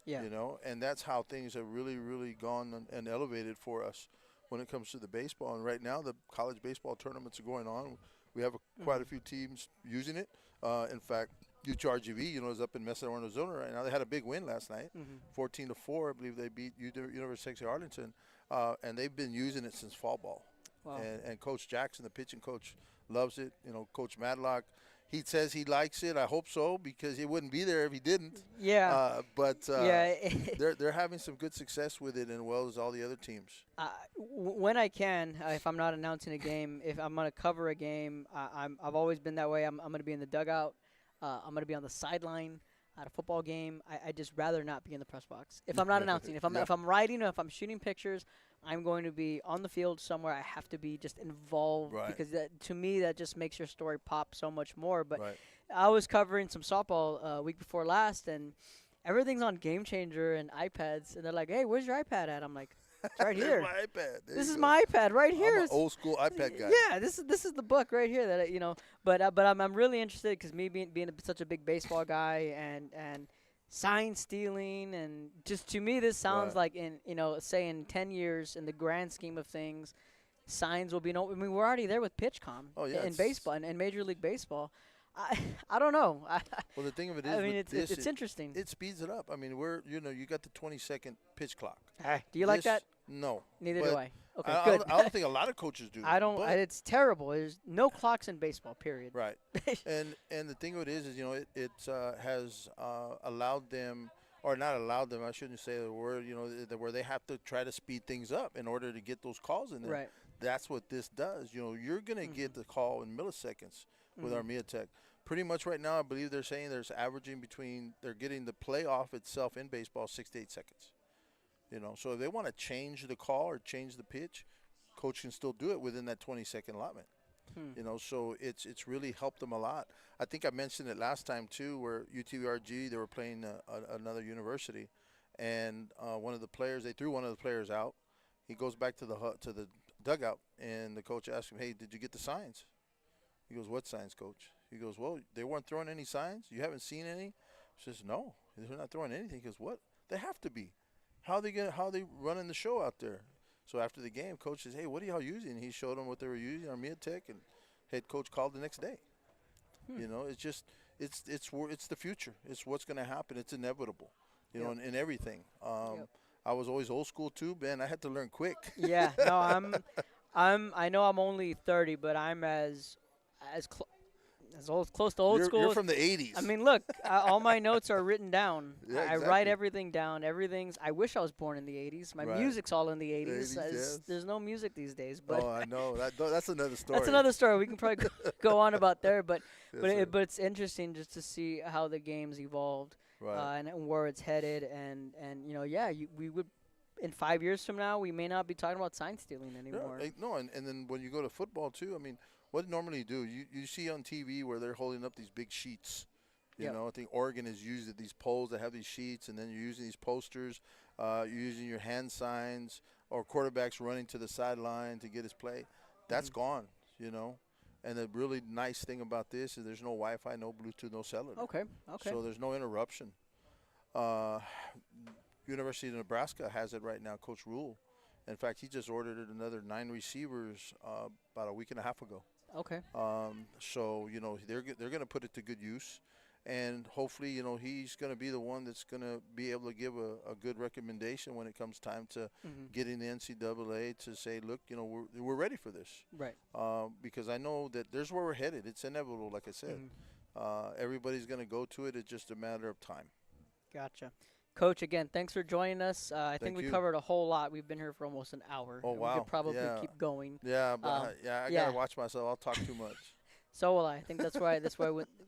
Yeah. And that's how things have really, really gone and elevated for us when it comes to the baseball. And right now, the college baseball tournaments are going on. We have quite a few teams using it. In fact, UTRGV, is up in Mesa, Arizona right now. They had a big win last night, 14-4. I believe they beat University of Texas Arlington, and they've been using it since fall ball. Wow. And Coach Jackson, the pitching coach, loves it. Coach Madlock. He says he likes it. I hope so because he wouldn't be there if he didn't. Yeah. They're having some good success with it, and well as all the other teams. When I can, if I'm not announcing a game, if I'm going to cover a game, I've always been that way. I'm going to be in the dugout. I'm going to be on the sideline at a football game. I just rather not be in the press box. If I'm not announcing, if I'm writing or if I'm shooting pictures, I'm going to be on the field somewhere. I have to be just involved because to me that just makes your story pop so much more. But I was covering some softball week before last, and everything's on Game Changer and iPads, and they're like, "Hey, where's your iPad at?" I'm like, It's right here. my iPad. This is my iPad right here. I'm an old school iPad guy. Yeah, this is the book right here that But I'm really interested because me being such a big baseball guy and sign stealing and just to me this sounds like in say in 10 years in the grand scheme of things, signs will be I mean we're already there with PitchCom in baseball and Major League Baseball. I don't know. Well, the thing of it is, I mean, it's interesting. It speeds it up. I mean, you got the 20-second pitch clock. Do you like that? No. Neither do I. Okay, good. good. I don't think a lot of coaches do. I don't. It's terrible. There's no clocks in baseball. Period. Right. and the thing of it is it has allowed them, or not allowed them. I shouldn't say the word. Where they have to try to speed things up in order to get those calls in there. Right. That's what this does. You're gonna get the call in milliseconds with Armia Tech. Pretty much right now, I believe they're saying they're getting the playoff itself in baseball 6 to 8 seconds. So if they want to change the call or change the pitch, coach can still do it within that 20-second allotment. So it's really helped them a lot. I think I mentioned it last time too, where UTRG, they were playing another university, and they threw one of the players out. He goes back to the dugout, and the coach asked him, "Hey, did you get the signs?" He goes, "What signs, coach?" He goes, "Well, they weren't throwing any signs? You haven't seen any?" He says, "No, they're not throwing anything." He goes, "What? They have to be. How they running the show out there?" So after the game, coach says, "Hey, what are y'all using?" He showed them what they were using, Armia Tech, and head coach called the next day. It's just it's the future. It's what's going to happen. It's inevitable. In everything. I was always old school too, Ben. I had to learn quick. Yeah. No, I know I'm only 30, but I'm as close to old school. You're from the 80s. I mean, look, all my notes are written down. Yeah, I write everything down. I wish I was born in the 80s. My music's all in the 80s. Yes. There's no music these days. But I know. That's another story. That's another story. We can probably go on about there. But it's interesting just to see how the game's evolved and where it's headed. And we would. In 5 years from now, we may not be talking about sign stealing anymore. No, and then when you go to football too, I mean, what normally you do, you see on TV where they're holding up these big sheets. I think Oregon has used these poles that have these sheets, and then you're using these posters. You're using your hand signs or quarterbacks running to the sideline to get his play. That's gone, And the really nice thing about this is there's no Wi-Fi, no Bluetooth, no cellular. Okay. So there's no interruption. University of Nebraska has it right now, Coach Rule. In fact, he just ordered another 9 receivers about a week and a half ago. Okay. So they're going to put it to good use, and hopefully he's going to be the one that's going to be able to give a good recommendation when it comes time to getting the NCAA to say, look, we're ready for this. Right. Because I know that there's where we're headed. It's inevitable, like I said. Everybody's going to go to it. It's just a matter of time. Gotcha. Coach, again, thanks for joining us. I think we covered a whole lot. We've been here for almost an hour. Oh, wow. We could probably keep going. Yeah, but I got to watch myself. I'll talk too much. So will I. I think that's why it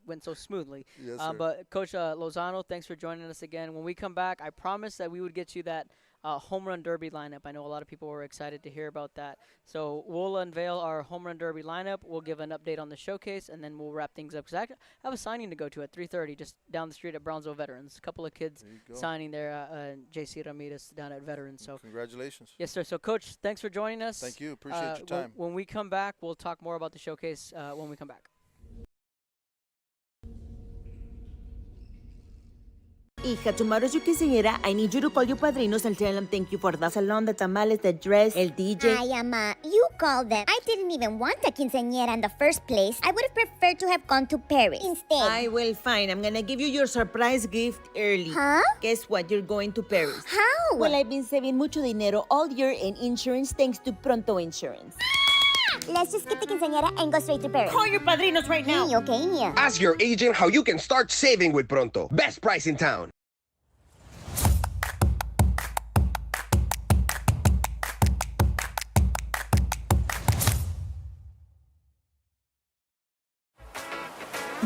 went so smoothly. Yes, sir. But Coach Lozano, thanks for joining us again. When we come back, I promised that we would get you that home run derby lineup. I know a lot of people were excited to hear about that. So we'll unveil our home run derby lineup. We'll give an update on the showcase, and then we'll wrap things up. Because I have a signing to go to at 3:30 just down the street at Brownsville Veterans. A couple of kids signing there, J.C. Ramirez down at Veterans. So congratulations. Yes, sir. So, Coach, thanks for joining us. Thank you. Appreciate your time. When we come back, we'll talk more about the showcase when we come back. Hija, tomorrow's your quinceañera. I need you to call your padrinos and tell them thank you for the salon, the tamales, the dress, el DJ. Ay, Ama, you called them. I didn't even want a quinceañera in the first place. I would have preferred to have gone to Paris instead. I will, fine. I'm gonna give you your surprise gift early. Huh? Guess what? You're going to Paris. How? Well, I've been saving mucho dinero all year in insurance thanks to Pronto Insurance. Let's just skip the quinceañera and go straight to Paris. Call your padrinos right now. Okay. Ask your agent how you can start saving with Pronto. Best price in town.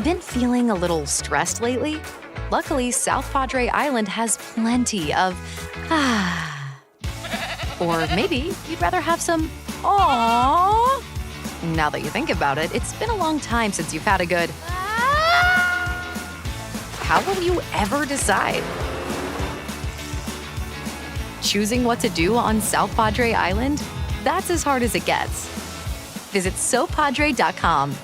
Been feeling a little stressed lately? Luckily, South Padre Island has plenty of Or maybe you'd rather have some aww. Now that you think about it, it's been a long time since you've had a good How will you ever decide? choosing what to do on South Padre Island? That's as hard as it gets. Visit SoPadre.com.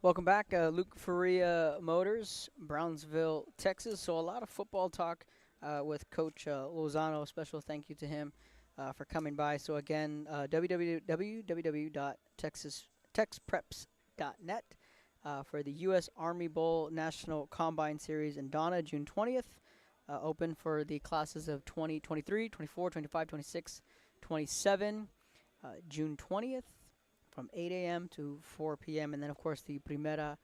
Welcome back, Luke Faria Motors, Brownsville, Texas. So a lot of football talk with Coach Lozano. Special thank you to him for coming by. So again, www.texpreps.net for the U.S. Army Bowl National Combine Series in Donna, June 20th. Open for the classes of 2023, 24, 25, 26, 27, June 20th. From 8 a.m. to 4 p.m. And then, of course, the Primera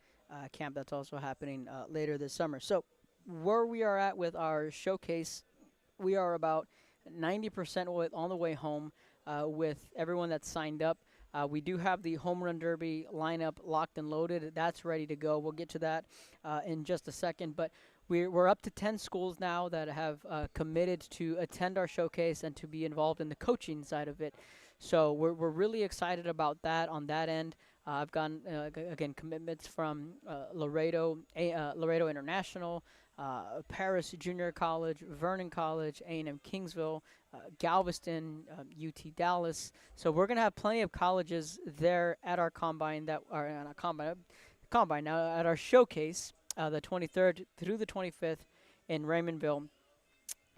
camp that's also happening later this summer. So where we are at with our showcase, we are about 90% on the way home with everyone that's signed up. We do have the Home Run Derby lineup locked and loaded. That's ready to go. We'll get to that in just a second. But we're up to 10 schools now that have committed to attend our showcase and to be involved in the coaching side of it. So we're really excited about that on that end. I've gotten, again, commitments from Laredo International, Paris Junior College, Vernon College, A&M Kingsville, Galveston, UT Dallas. So we're going to have plenty of colleges there at our combine that are combine now at our showcase, the 23rd through the 25th in Raymondville.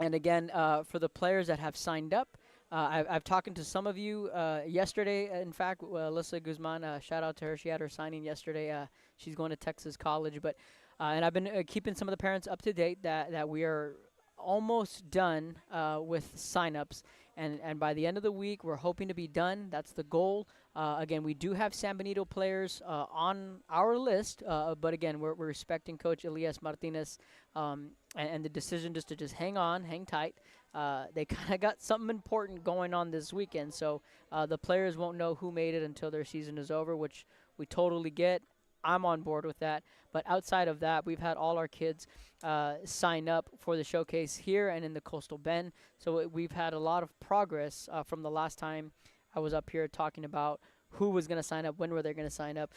And again, for the players that have signed up, I've talked to some of you yesterday. In fact, Alyssa Guzman, shout out to her. She had her signing yesterday. She's going to Texas College. And I've been keeping some of the parents up to date that we are almost done with signups. And by the end of the week, we're hoping to be done. That's the goal. Again, we do have San Benito players on our list. But again, we're respecting Coach Elias Martinez and the decision just to hang tight. They kind of got something important going on this weekend, so the players won't know who made it until their season is over, which we totally get. I'm on board with that. But outside of that, we've had all our kids sign up for the showcase here and in the Coastal Bend. So we've had a lot of progress from the last time I was up here talking about who was going to sign up, when were they going to sign up.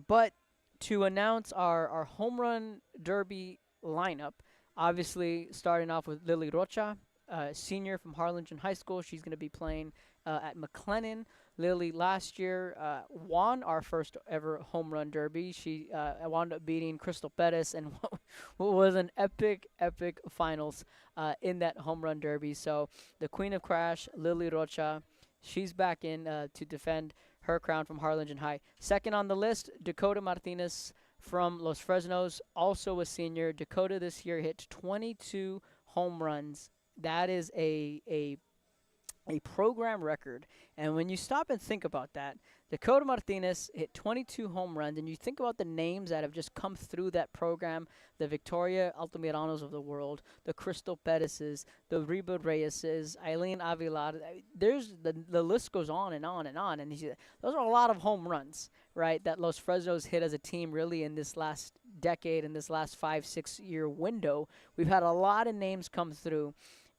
But to announce our Home Run Derby lineup, obviously starting off with Lily Rocha, senior from Harlingen High School. She's going to be playing at McLennan. Lily last year won our first ever home run derby. She wound up beating Crystal Pettis and what was an epic finals in that home run derby. So the Queen of Crash, Lily Rocha, she's back in to defend her crown from Harlingen High. Second on the list, Dakota Martinez from Los Fresnos, also a senior. Dakota this year hit 22 home runs. That is a program record. And when you stop and think about that, Dakota Martinez hit 22 home runs, and you think about the names that have just come through that program, the Victoria Altamiranos of the world, the Crystal Pettises, the Reba Reyeses, Eileen Avilar. There's the list goes on and on and on. And those are a lot of home runs, right, that Los Fresnos hit as a team really in this last decade, in this last 5-6 year window. We've had a lot of names come through.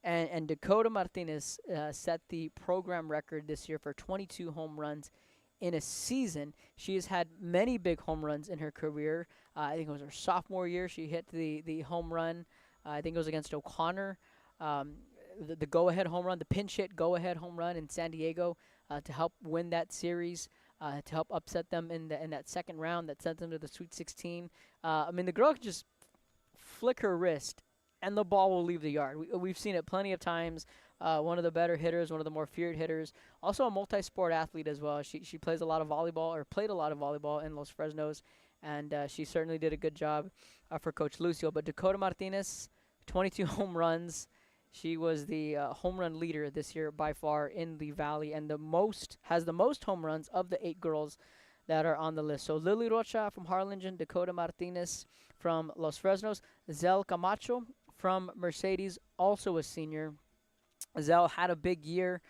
And Dakota Martinez set the program record this year for 22 home runs in a season. She has had many big home runs in her career. I think it was her sophomore year. She hit the home run. I think it was against O'Connor. The go-ahead home run, the pinch hit go-ahead home run in San Diego to help win that series, to help upset them in that second round that sent them to the Sweet 16. I mean, the girl could just flick her wrist and the ball will leave the yard. We've seen it plenty of times. One of the better hitters, one of the more feared hitters. Also a multi-sport athlete as well. She plays a lot of volleyball, or played a lot of volleyball in Los Fresnos, and she certainly did a good job for Coach Lucio. But Dakota Martinez, 22 home runs. She was the home run leader this year by far in the Valley, and has the most home runs of the 8 girls that are on the list. So Lily Rocha from Harlingen, Dakota Martinez from Los Fresnos, Zel Camacho from Mercedes, also a senior. Zel had a big year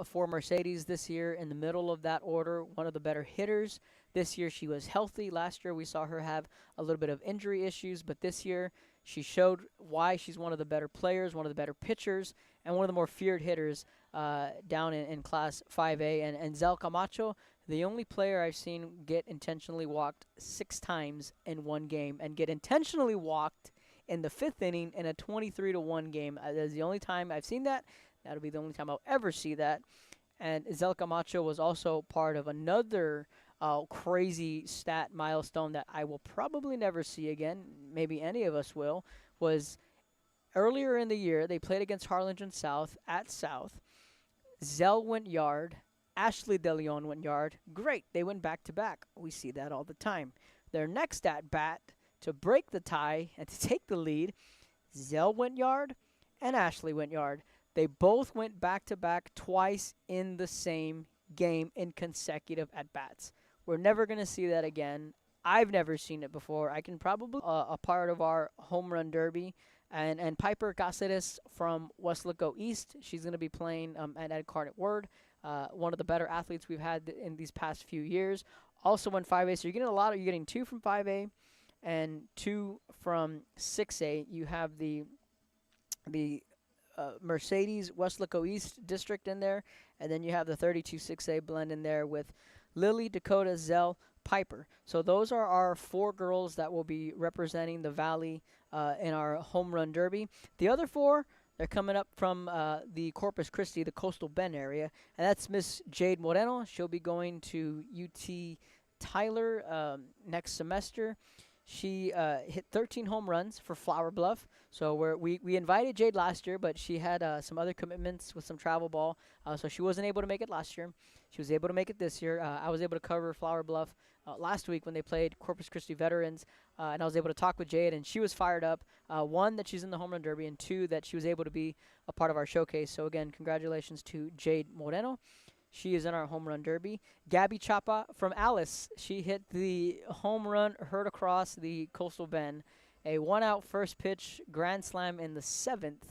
for Mercedes this year in the middle of that order, one of the better hitters. This year she was healthy. Last year we saw her have a little bit of injury issues, but this year she showed why she's one of the better players, one of the better pitchers, and one of the more feared hitters down in Class 5A. And Zel Camacho, the only player I've seen get intentionally walked 6 times in one game and get intentionally walked in the 5th inning in a 23-1 game. That's the only time I've seen that. That'll be the only time I'll ever see that. And Zel Camacho was also part of another crazy stat milestone that I will probably never see again, maybe any of us will, was earlier in the year, they played against Harlingen South at South. Zel went yard. Ashley De Leon went yard. Great. They went back-to-back. We see that all the time. Their next at-bat, to break the tie and to take the lead, Zel went yard and Ashley went yard. They both went back-to-back twice in the same game in consecutive at-bats. We're never going to see that again. I've never seen it before. I can probably a part of our home run derby. And Piper Cáceres from Westlaco East, she's going to be playing at Incarnate Word, one of the better athletes we've had in these past few years. Also in 5A, so you're getting 2 from 5A and 2 from 6A. You have the Mercedes Westlaco East district in there, and then you have the 32 6A blend in there with Lily, Dakota, Zell, Piper. So those are our 4 girls that will be representing the Valley in our home run derby. The other 4, they're coming up from the Corpus Christi, the Coastal Bend area, and that's Miss Jade Moreno. She'll be going to UT Tyler next semester. She hit 13 home runs for Flower Bluff. So we invited Jade last year, but she had some other commitments with some travel ball, so she wasn't able to make it last year. She was able to make it this year. I was able to cover Flower Bluff last week when they played Corpus Christi Veterans, and I was able to talk with Jade, and she was fired up. 1, that she's in the home run derby, and 2, that she was able to be a part of our showcase. So again, congratulations to Jade Moreno. She is in our home run derby. Gabby Chapa from Alice. She hit the home run, heard across the Coastal Bend. A 1-out first pitch grand slam in the 7th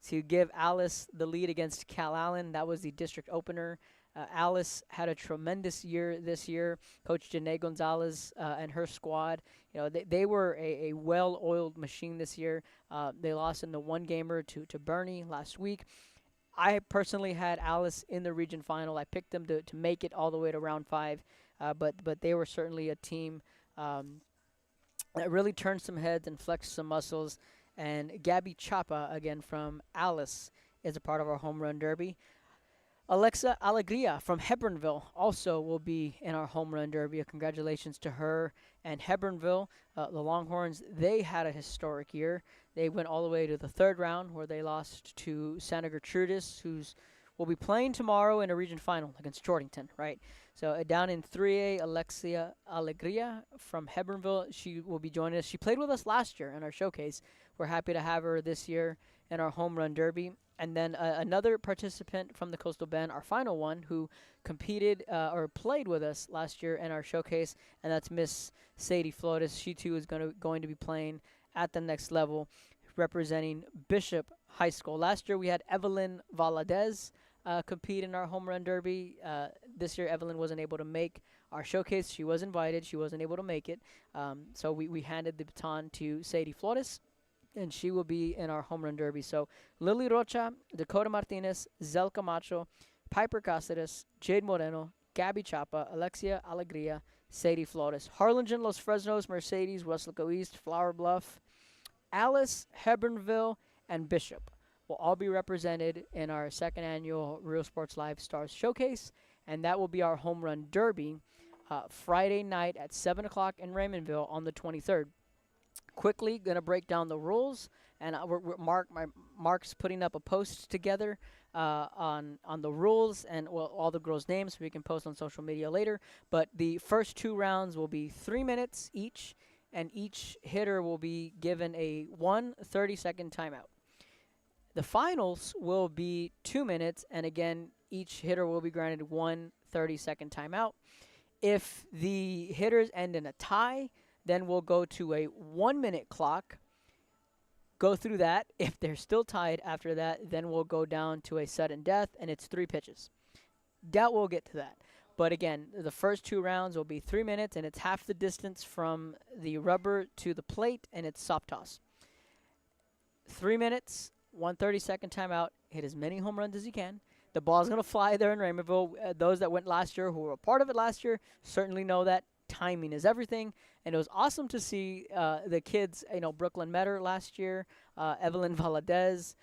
to give Alice the lead against Cal Allen. That was the district opener. Alice had a tremendous year this year. Coach Janae Gonzalez and her squad, they were a well-oiled machine this year. They lost in the 1-gamer to Bernie last week. I personally had Alice in the region final. I picked them to make it all the way to round 5, but they were certainly a team that really turned some heads and flexed some muscles. And Gabby Chapa, again from Alice, is a part of our home run derby. Alexa Alegria from Hebronville also will be in our home run derby. Congratulations to her and Hebronville. The Longhorns, they had a historic year. They went all the way to the 3rd round where they lost to Santa Gertrudis, will be playing tomorrow in a region final against Chortington, right? So down in 3A, Alexia Alegria from Hebronville, she will be joining us. She played with us last year in our showcase. We're happy to have her this year in our home run derby. And then another participant from the Coastal Bend, our final one, who competed or played with us last year in our showcase, and that's Miss Sadie Flores. She, too, is going to be playing at the next level, representing Bishop High School. Last year, we had Evelyn Valadez compete in our home run derby. This year, Evelyn wasn't able to make our showcase. She was invited. She wasn't able to make it. So we handed the baton to Sadie Flores, and she will be in our home run derby. So Lily Rocha, Dakota Martinez, Zel Camacho, Piper Cáceres, Jade Moreno, Gabby Chapa, Alexia Alegria, Sadie Flores. Harlingen, Los Fresnos, Mercedes, Westlaco East, Flower Bluff, Alice, Hebronville, and Bishop will all be represented in our 2nd annual Real Sports Live Stars Showcase, and that will be our home run derby Friday night at 7 o'clock in Raymondville on the 23rd. Quickly going to break down the rules, and Mark's putting up a post together on the rules and all the girls' names, so we can post on social media later. But the first 2 rounds will be 3 minutes each, and each hitter will be given a 1 30-second timeout. The finals will be 2 minutes, and again, each hitter will be granted 1 30-second timeout. If the hitters end in a tie, then we'll go to a 1-minute clock. Go through that. If they're still tied after that, then we'll go down to a sudden death, and it's 3 pitches. Doubt we'll get to that. But again, the first 2 rounds will be 3 minutes, and it's half the distance from the rubber to the plate, and it's soft toss. 3 minutes, 130-second timeout. Hit as many home runs as you can. The ball's going to fly there in Raymondville. Those that went last year, who were a part of it last year, certainly know that timing is everything. And it was awesome to see the kids, Brooklyn Metter last year, Evelyn Valadez,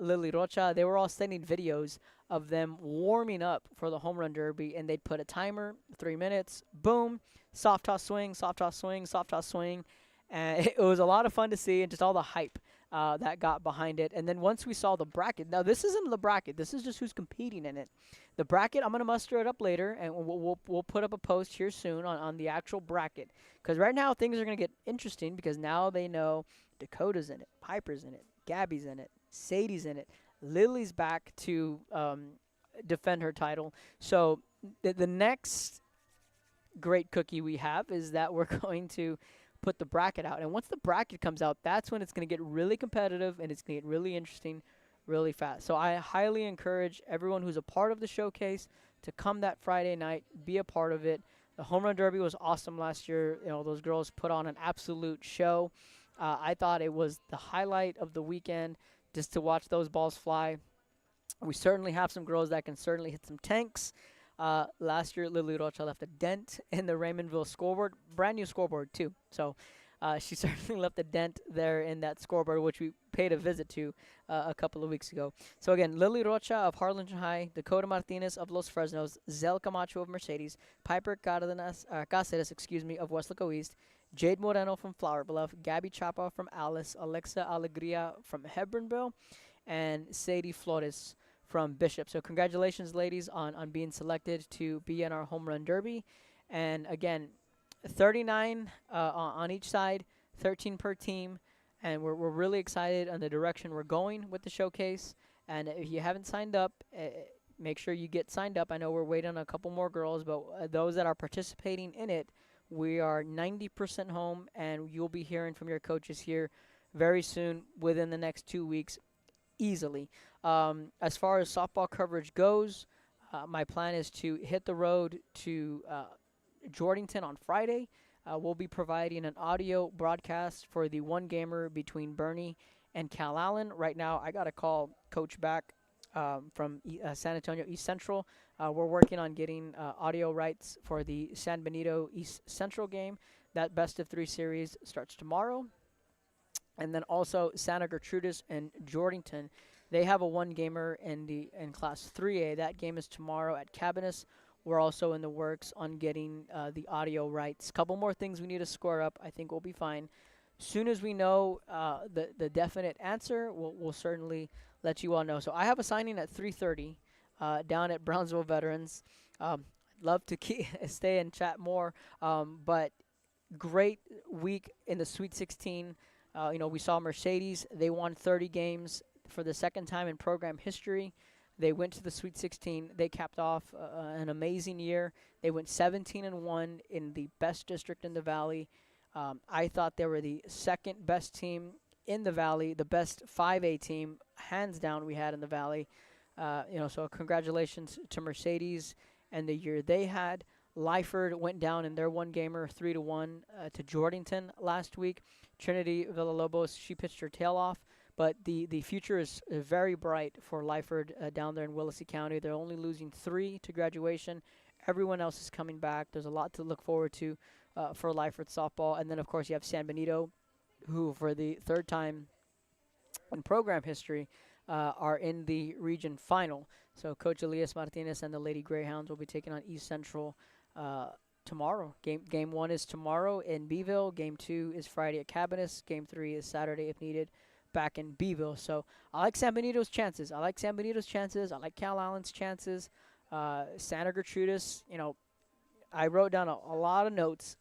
Lily Rocha. They were all sending videos of them warming up for the home run derby, and they'd put a timer, 3 minutes, boom, soft toss swing, soft toss swing, soft toss swing. And it was a lot of fun to see, and just all the hype that got behind it. And then once we saw the bracket, now this isn't the bracket, this is just who's competing in it. The bracket, I'm going to muster it up later, and we'll put up a post here soon on the actual bracket. Because right now things are going to get interesting, because now they know Dakota's in it, Piper's in it, Gabby's in it, Sadie's in it, Lily's back to defend her title. So the next great cookie we have is that we're going to put the bracket out. And once the bracket comes out, that's when it's going to get really competitive, and it's going to get really interesting really fast. So I highly encourage everyone who's a part of the showcase to come that Friday night, be a part of it. The home run derby was awesome last year. Those girls put on an absolute show. I thought it was the highlight of the weekend just to watch those balls fly. We certainly have some girls that can certainly hit some tanks. Last year, Lily Rocha left a dent in the Raymondville scoreboard. Brand new scoreboard, too. So she certainly left a dent there in that scoreboard, which we paid a visit to a couple of weeks ago. So, again, Lily Rocha of Harlingen High, Dakota Martinez of Los Fresnos, Zel Camacho of Mercedes, Piper Cáceres, of Westlaco East, Jade Moreno from Flower Bluff, Gabby Chapa from Alice, Alexa Alegria from Hebronville, and Sadie Flores from Bishop. So congratulations, ladies, on being selected to be in our home run derby. And again, 39 on each side, 13 per team. And we're really excited on the direction we're going with the showcase. And if you haven't signed up, make sure you get signed up. I know we're waiting on a couple more girls, but those that are participating in it, we are 90% home, and you'll be hearing from your coaches here very soon within the next 2 weeks easily. As far as softball coverage goes, my plan is to hit the road to Jordanton on Friday. We'll be providing an audio broadcast for the one-gamer between Bernie and Cal Allen. Right now, I got to call Coach back from San Antonio East Central. We're working on getting audio rights for the San Benito East Central game. That best-of-3 series starts tomorrow. And then also Santa Gertrudis and Jordanton, they have a one-gamer in Class 3A. That game is tomorrow at Cabanis. We're also in the works on getting the audio rights. Couple more things we need to square up. I think we'll be fine. Soon as we know the definite answer, we'll certainly let you all know. So I have a signing at 3:30 down at Brownsville Veterans. Love to stay and chat more, but great week in the Sweet 16. We saw Mercedes. They won 30 games for the second time in program history. They went to the Sweet 16. They capped off an amazing year. They went 17-1 in the best district in the Valley. I thought they were the second best team in the Valley, the best 5A team, hands down, we had in the Valley. So congratulations to Mercedes and the year they had. Lyford went down in their one-gamer 3-1 to Jordanton last week. Trinity Villalobos, she pitched her tail off. But the future is very bright for Lyford down there in Willacy County. They're only losing 3 to graduation. Everyone else is coming back. There's a lot to look forward to for Lyford softball. And then, of course, you have San Benito, who for the third time in program history are in the region final. So Coach Elias Martinez and the Lady Greyhounds will be taking on East Central tomorrow. Game 1 is tomorrow in Beeville. Game 2 is Friday at Cabanis. Game 3 is Saturday if needed back in Beeville. So I like San Benito's chances. I like Cal Allen's chances. Santa Gertrudis, I wrote down a lot of notes.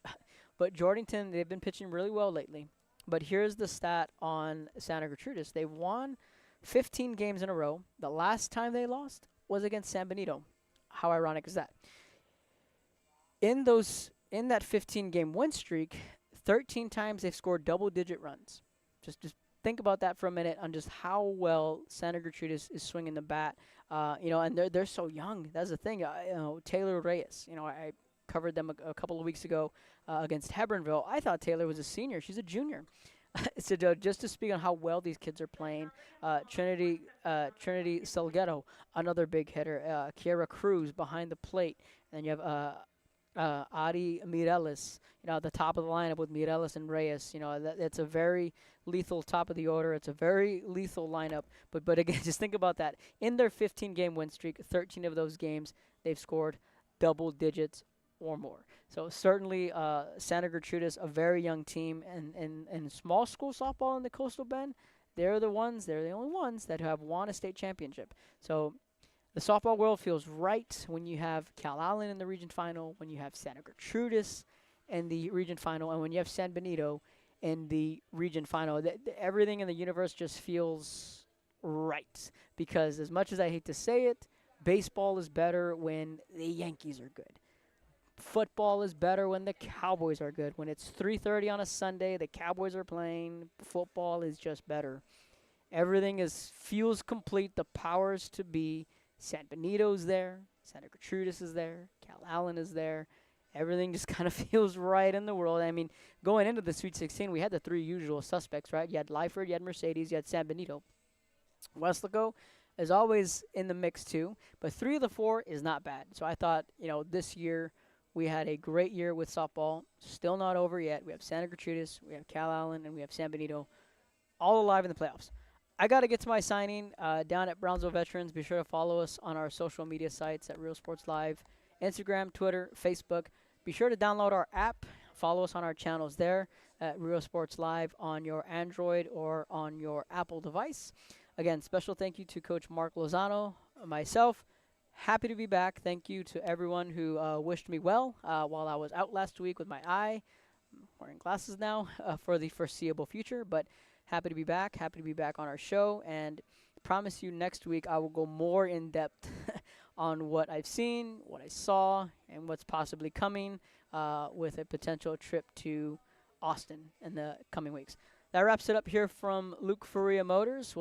But Jordanton, they've been pitching really well lately. But here's the stat on Santa Gertrudis. They've won 15 games in a row. The last time they lost was against San Benito. How ironic is that? in that 15-game win streak, 13 times they've scored double-digit runs. Just think about that for a minute on just how well Santa Gertrude is swinging the bat. And they're so young. That's the thing. Taylor Reyes. I covered them a couple of weeks ago against Hebronville. I thought Taylor was a senior. She's a junior. So just to speak on how well these kids are playing, Trinity Salguero, another big hitter. Kiera Cruz behind the plate. And you have Ari Mireles, at the top of the lineup with Mireles and Reyes. It's a very lethal top of the order. It's a very lethal lineup. But again, just think about that. In their 15-game win streak, 13 of those games, they've scored double digits or more. So certainly Santa Gertrudis, a very young team, and small school softball in the Coastal Bend, they're the only ones that have won a state championship. So the softball world feels right when you have Cal Allen in the region final, when you have Santa Gertrudis in the region final, and when you have San Benito in the region final. Everything in the universe just feels right, because as much as I hate to say it, baseball is better when the Yankees are good. Football is better when the Cowboys are good. When it's 3:30 on a Sunday, the Cowboys are playing. Football is just better. Everything feels complete. The powers to be. San Benito's there. Santa Gertrudis is there. Cal Allen is there. Everything just kind of feels right in the world. I mean, going into the Sweet 16, we had the three usual suspects, right? You had Lyford, you had Mercedes, you had San Benito. Weslaco is always in the mix too, but 3 of the 4 is not bad. So I thought, this year we had a great year with softball. Still not over yet. We have Santa Gertrudis, we have Cal Allen, and we have San Benito all alive in the playoffs. I got to get to my signing down at Brownsville Veterans. Be sure to follow us on our social media sites at Real Sports Live, Instagram, Twitter, Facebook. Be sure to download our app. Follow us on our channels there at Real Sports Live on your Android or on your Apple device. Again, special thank you to Coach Mark Lozano, myself. Happy to be back. Thank you to everyone who wished me well while I was out last week with my eye. I'm wearing glasses now for the foreseeable future, but happy to be back. Happy to be back on our show, and promise you next week I will go more in depth on what I've seen, what I saw, and what's possibly coming with a potential trip to Austin in the coming weeks. That wraps it up here from Luke Faria Motors.